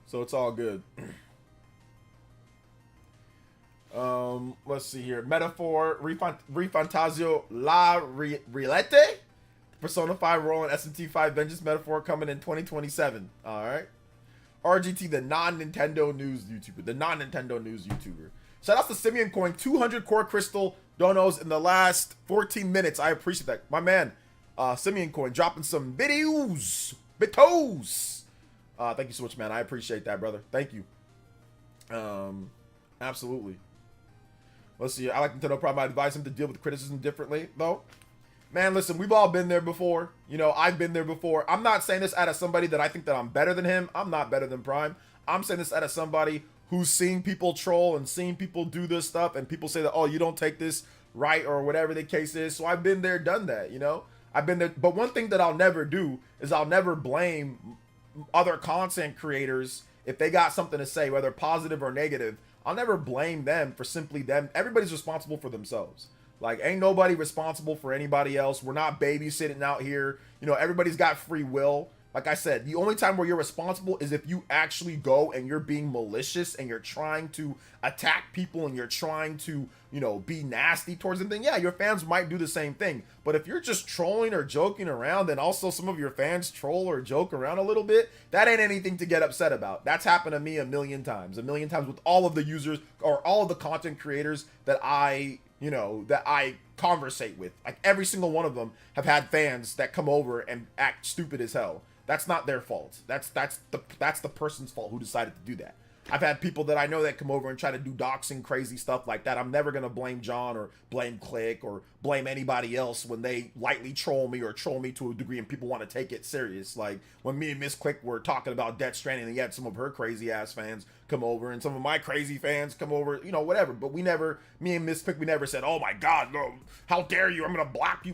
So, it's all good. Let's see here. Metaphor, ReFantazio La Rilete. Persona 5 role in SMT 5 Vengeance Metaphor coming in 2027. All right. RGT, the non-Nintendo news YouTuber. Shout out to Simeon Coin, 200 core crystal donos in the last 14 minutes. I appreciate that. My man, Simeon Coin, dropping some bitos. Thank you so much, man. I appreciate that, brother. Thank you. Absolutely. Let's see. I like Nintendo. Probably advise him to deal with criticism differently, though. Man, listen, we've all been there before. You know, I've been there before. I'm not saying this out of somebody that I think that I'm better than him. I'm not better than Prime. I'm saying this out of somebody who's seeing people troll and seeing people do this stuff, and people say that, oh, you don't take this right or whatever the case is. So I've been there, done that, you know? I've been there. But one thing that I'll never do is I'll never blame other content creators if they got something to say, whether positive or negative. I'll never blame them for simply them. Everybody's responsible for themselves. Like, ain't nobody responsible for anybody else. We're not babysitting out here. You know, everybody's got free will. Like I said, the only time where you're responsible is if you actually go and you're being malicious and you're trying to attack people and you're trying to, you know, be nasty towards them. Then yeah, your fans might do the same thing. But if you're just trolling or joking around, and also some of your fans troll or joke around a little bit, that ain't anything to get upset about. That's happened to me a million times with all of the users or all of the content creators that I conversate with. Like, every single one of them have had fans that come over and act stupid as hell. That's not their fault. That's the person's fault who decided to do that. I've had people that I know that come over and try to do doxing, crazy stuff like that. I'm never going to blame John or blame Click or blame anybody else when they lightly troll me or troll me to a degree and people want to take it serious. Like when me and Miss Click were talking about Death Stranding, and yet some of her crazy ass fans come over and some of my crazy fans come over, you know, whatever. But me and Miss Click, we never said, oh my God, no, how dare you? I'm going to block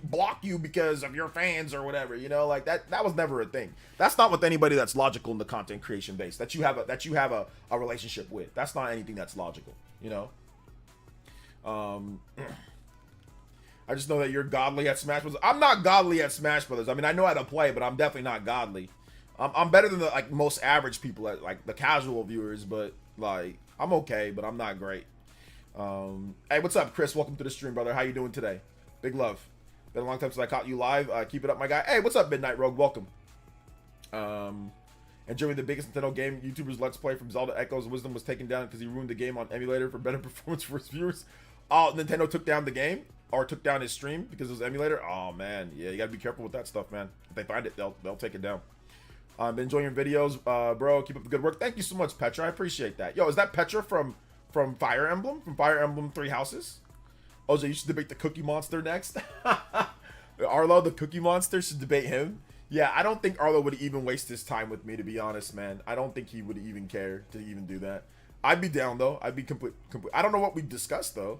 you because of your fans or whatever, you know, like that was never a thing. That's not with anybody that's logical in the content creation base that you have a relationship with. That's not anything that's logical, you know. I just know that you're godly at Smash Brothers. I'm not godly at Smash Brothers. I mean, I know how to play, but I'm definitely not godly. I'm better than the most average people, at like the casual viewers, but like I'm okay, but I'm not great. Hey, what's up, Chris? Welcome to the stream, brother. How you doing today? Big love. Been a long time since I caught you live. Keep it up, my guy. Hey, what's up, Midnight Rogue? Welcome. Enjoying the biggest Nintendo game YouTuber's Let's Play from Zelda Echoes of Wisdom was taken down because he ruined the game on emulator for better performance for his viewers. Oh, Nintendo took down the game or took down his stream because it was emulator. Oh man, yeah, you gotta be careful with that stuff, man. If they find it, they'll take it down. Been enjoying your videos, bro. Keep up the good work. Thank you so much, Petra. I appreciate that. Yo, is that Petra from Fire Emblem? From Fire Emblem Three Houses? OJ, you should debate the Cookie Monster next. Arlo, the Cookie Monster, should debate him. Yeah, I don't think Arlo would even waste his time with me, to be honest, man. I don't think he would even care to even do that. I'd be down, though. I'd be complete. I don't know what we discussed, though.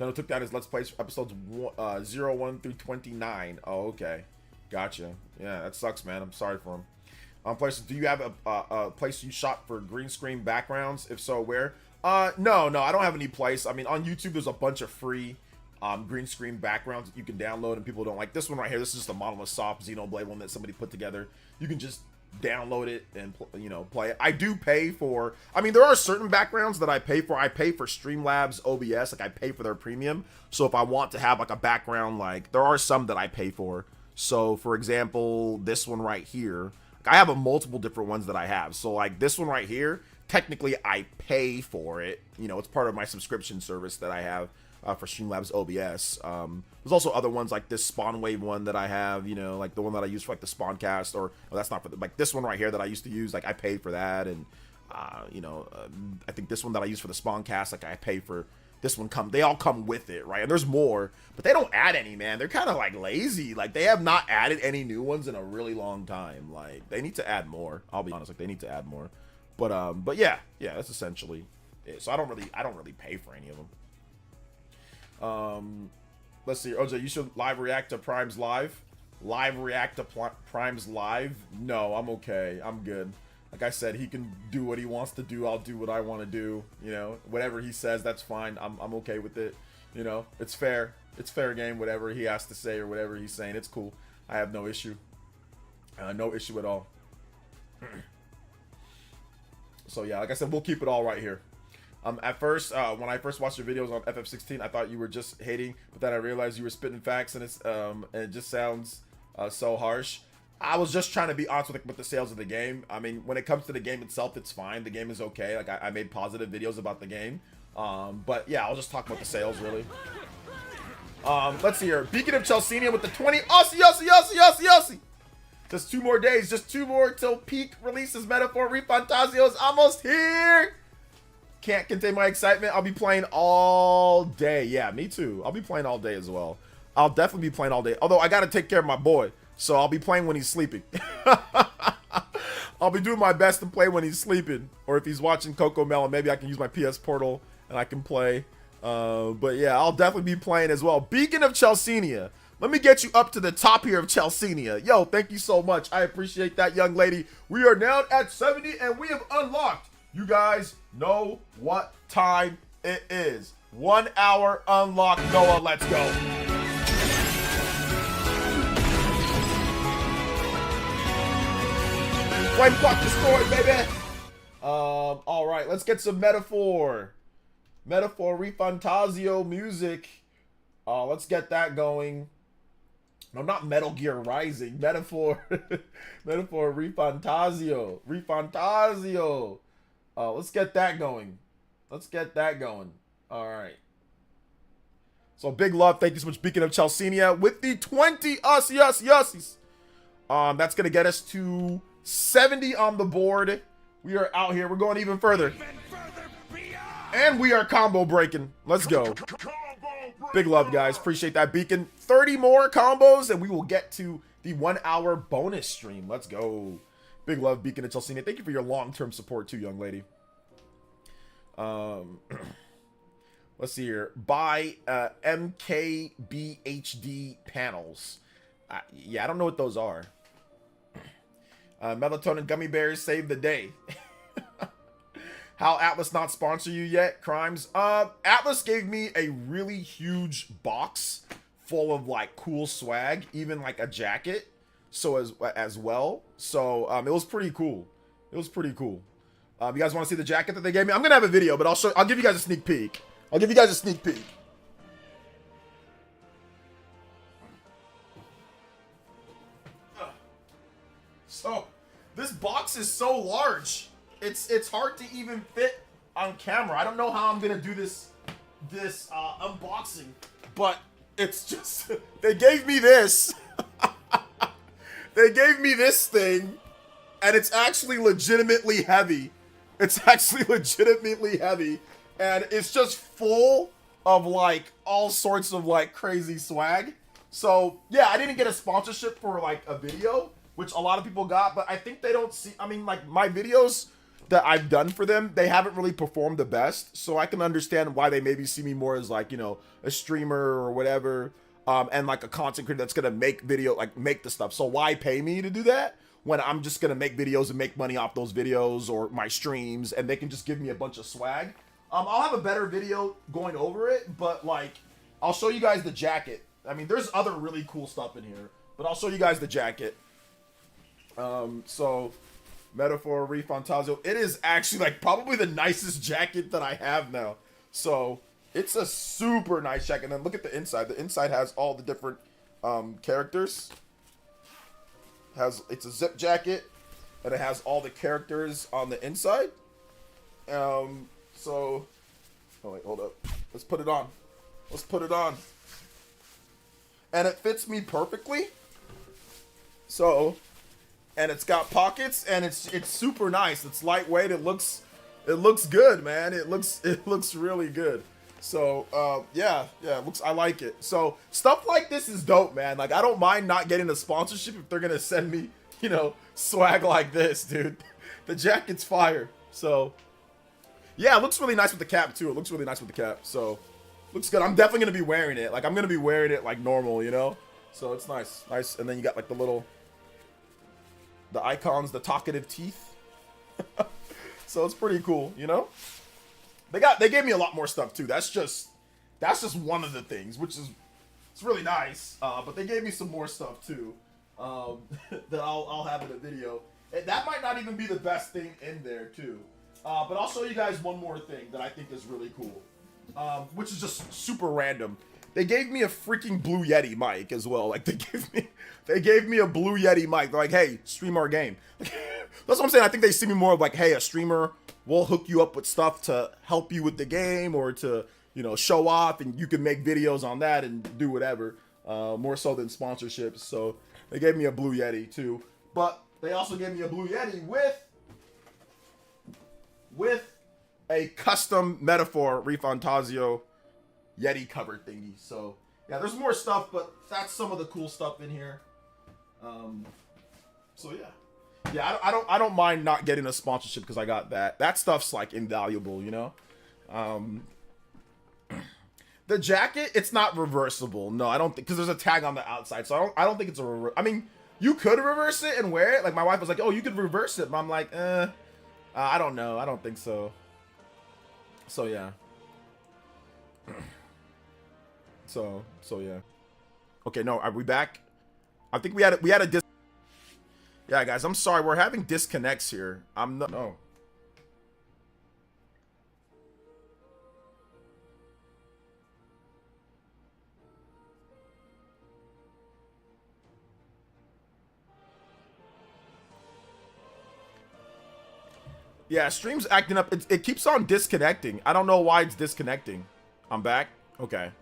Nintendo took down his Let's Play episodes 01 through 29. Oh, okay. Gotcha. Yeah, that sucks, man. I'm sorry for him. PlayerEssence, do you have a place you shop for green screen backgrounds? If so, where? No, I don't have any place. I mean, on YouTube, there's a bunch of free green screen backgrounds that you can download, and people don't like this one right here. This is just a Monolith soft Xenoblade one that somebody put together. You can just download it and play it. I do pay for, I mean, there are certain backgrounds that I pay for. I pay for Streamlabs OBS, like I pay for their premium. So if I want to have like a background, like there are some that I pay for. So for example, this one right here, I have multiple different ones that I have. So like this one right here, technically I pay for it. You know, it's part of my subscription service that I have for Streamlabs OBS. There's also other ones like this Spawn Wave one that I have, you know, like the one that I use for like the Spawncast, or that's not for like this one right here that I used to use, like I paid for that. And I think this one that I use for the Spawncast, like I pay for this one. They all come with it, right? And there's more, but they don't add any, man. They're kind of like lazy. Like they have not added any new ones in a really long time. Like they need to add more. I'll be honest, like they need to add more. But yeah, that's essentially it. So I don't really pay for any of them. Let's see. OJ, you should live react to Prime's live. Live react to Prime's live? No, I'm okay. I'm good. Like I said, he can do what he wants to do. I'll do what I want to do. You know, whatever he says, that's fine. I'm okay with it. You know, it's fair. It's fair game. Whatever he has to say or whatever he's saying, it's cool. I have no issue. No issue at all. So yeah, like I said, we'll keep it all right here. At first, when I first watched your videos on FF16, I thought you were just hating, but then I realized you were spitting facts, and it just sounds so harsh. I was just trying to be honest with the sales of the game. I mean, when it comes to the game itself, it's fine. The game is okay. Like I made positive videos about the game. But yeah, I'll just talk about the sales really. Let's see here. Beacon of Chelsea with the 20. Aussie. Just 2 more days. Just 2 more till peak releases. Metaphor ReFantazio is almost here. Can't contain my excitement. I'll be playing all day. Yeah, me too. I'll be playing all day as well. I'll definitely be playing all day. Although I got to take care of my boy, so I'll be playing when he's sleeping. I'll be doing my best to play when he's sleeping, or if he's watching Coco Melon, maybe I can use my PS Portal and I can play. But yeah, I'll definitely be playing as well. Beacon of Chelsenia. Let me get you up to the top here of Chelsenia. Yo, thank you so much. I appreciate that, young lady. We are now at 70, and we have unlocked. You guys know what time it is. 1 hour unlock. Noah, let's go. Flame clock destroyed, baby. All right, let's get some Metaphor ReFantazio music. Let's get that going. No, not Metal Gear Rising. Metaphor ReFantazio. Let's get that going. All right. So big love. Thank you so much, Beacon of Chelsenia, with the 20 yes. That's gonna get us to 70 on the board. We are out here. We're going even further. And we are combo breaking. Let's go. Big love, guys. Appreciate that, Beacon. 30 more combos, and we will get to the 1 hour bonus stream. Let's go. Big love, Beacon of Chelsea. Thank you for your long-term support, too, young lady. Let's see here. Buy MKBHD panels. Yeah, I don't know what those are. Melatonin gummy bears save the day. How Atlas not sponsor you yet? Crimes. Atlas gave me a really huge box full of like cool swag, even like a jacket. So as well. So it was pretty cool. You guys want to see the jacket that they gave me? I'm gonna have a video, but I'll give you guys a sneak peek. So this box is so large. It's hard to even fit on camera. I don't know how I'm gonna do this unboxing, but it's just they gave me this. They gave me this thing, and it's actually legitimately heavy. And it's just full of like all sorts of like crazy swag. So yeah, I didn't get a sponsorship for like a video, which a lot of people got, but I think they don't see. I mean, like my videos that I've done for them, they haven't really performed the best, so I can understand why they maybe see me more as like, you know, a streamer or whatever, and like a content creator that's gonna make the stuff. So why pay me to do that when I'm just gonna make videos and make money off those videos or my streams, and they can just give me a bunch of swag. I'll have a better video going over it, but like I'll show you guys the jacket. I mean, there's other really cool stuff in here, but I'll show you guys the jacket. So Metaphor ReFantazio. It is actually like probably the nicest jacket that I have now. So it's a super nice jacket. And then look at the inside. The inside has all the different characters. It's a zip jacket, and it has all the characters on the inside. Oh wait, hold up. Let's put it on. And it fits me perfectly. So, and it's got pockets, and it's super nice. It's lightweight. It looks good, man. It looks really good. So yeah, I like it. So stuff like this is dope, man. Like I don't mind not getting a sponsorship if they're gonna send me, you know, swag like this, dude. The jacket's fire. So yeah, it looks really nice with the cap too. So looks good. I'm definitely gonna be wearing it. Like I'm gonna be wearing it like normal, you know. So it's nice. And then you got like the icons, the talkative teeth. So it's pretty cool, you know. They gave me a lot more stuff too. That's just one of the things, which is it's really nice. But they gave me some more stuff too, that I'll have in a video. And that might not even be the best thing in there too. But I'll show you guys one more thing that I think is really cool, which is just super random. They gave me a freaking Blue Yeti mic as well. Like they gave me a Blue Yeti mic. They're like, hey, stream our game. That's what I'm saying. I think they see me more of like, hey, a streamer will hook you up with stuff to help you with the game or to, you know, show off, and you can make videos on that and do whatever. More so than sponsorships. So they gave me a Blue Yeti too. But they also gave me a Blue Yeti with a custom Metaphor ReFantazio Yeti cover thingy. So Yeah, there's more stuff, but that's some of the cool stuff in here. So yeah. Yeah, I don't mind not getting a sponsorship because I got that. That stuff's like invaluable, you know? The jacket, it's not reversible. No, I don't think, because there's a tag on the outside, so I don't think it's a reverse. I mean, you could reverse it and wear it. Like my wife was like, "Oh, you could reverse it," but I'm like, I don't know. I don't think so. So yeah. So yeah. Okay, no, are we back? I think we had a dis. Yeah, guys, I'm sorry. We're having disconnects here. I'm not. No. Yeah, stream's acting up. It keeps on disconnecting. I don't know why it's disconnecting. I'm back. Okay.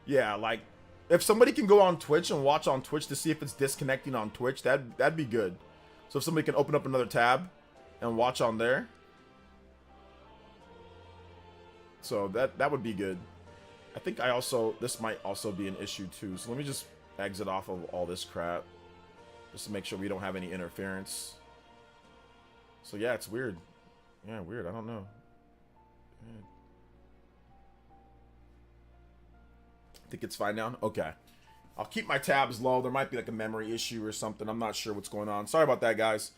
Yeah, like if somebody can go on Twitch and watch on Twitch to see if it's disconnecting on Twitch, that'd be good. So if somebody can open up another tab and watch on there, so that would be good. I think this might also be an issue too. So let me just exit off of all this crap just to make sure we don't have any interference. So yeah, it's weird. Yeah, weird. I don't know. Yeah. I think it's fine now. Okay. I'll keep my tabs low. There might be like a memory issue or something. I'm not sure what's going on. Sorry about that, guys.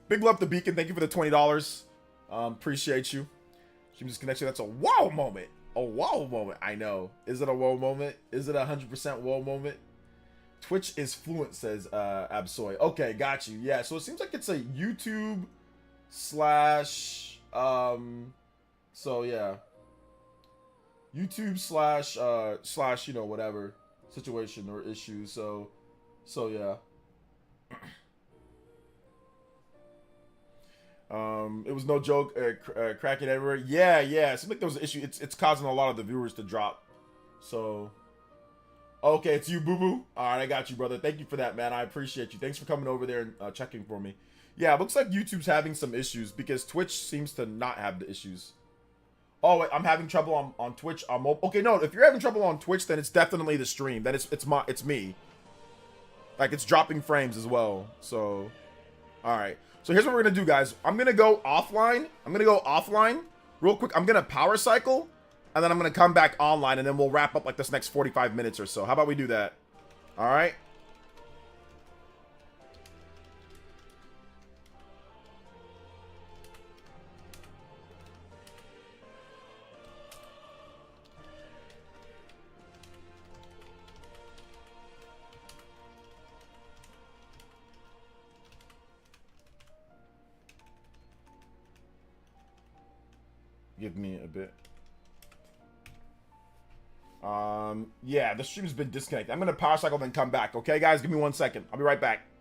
Big love to Beacon. Thank you for the $20. Appreciate you. Stream disconnection. That's a wow moment. A wow moment. I know. Is it a wow moment? Is it a 100% wow moment? Twitch is fluent, says Absoly. Okay, got you. Yeah, so it seems like it's a YouTube / so yeah, YouTube / you know, whatever situation or issue. So yeah. It was no joke. Cracking everywhere. Yeah. It seems like there was an issue. It's causing a lot of the viewers to drop. So okay, it's you, boo boo. All right, I got you, brother. Thank you for that, man. I appreciate you. Thanks for coming over there and checking for me. Yeah, it looks like YouTube's having some issues because Twitch seems to not have the issues. Oh, wait, I'm having trouble on Twitch. Okay, no, if you're having trouble on Twitch, then it's definitely the stream. Then it's me. Like, it's dropping frames as well. So, all right. So here's what we're going to do, guys. I'm going to go offline. Real quick. I'm going to power cycle. And then I'm going to come back online. And then we'll wrap up, like, this next 45 minutes or so. How about we do that? All right. Give me a bit. Yeah, the stream's been disconnected. I'm gonna power cycle then come back. Okay, guys, give me 1 second. I'll be right back.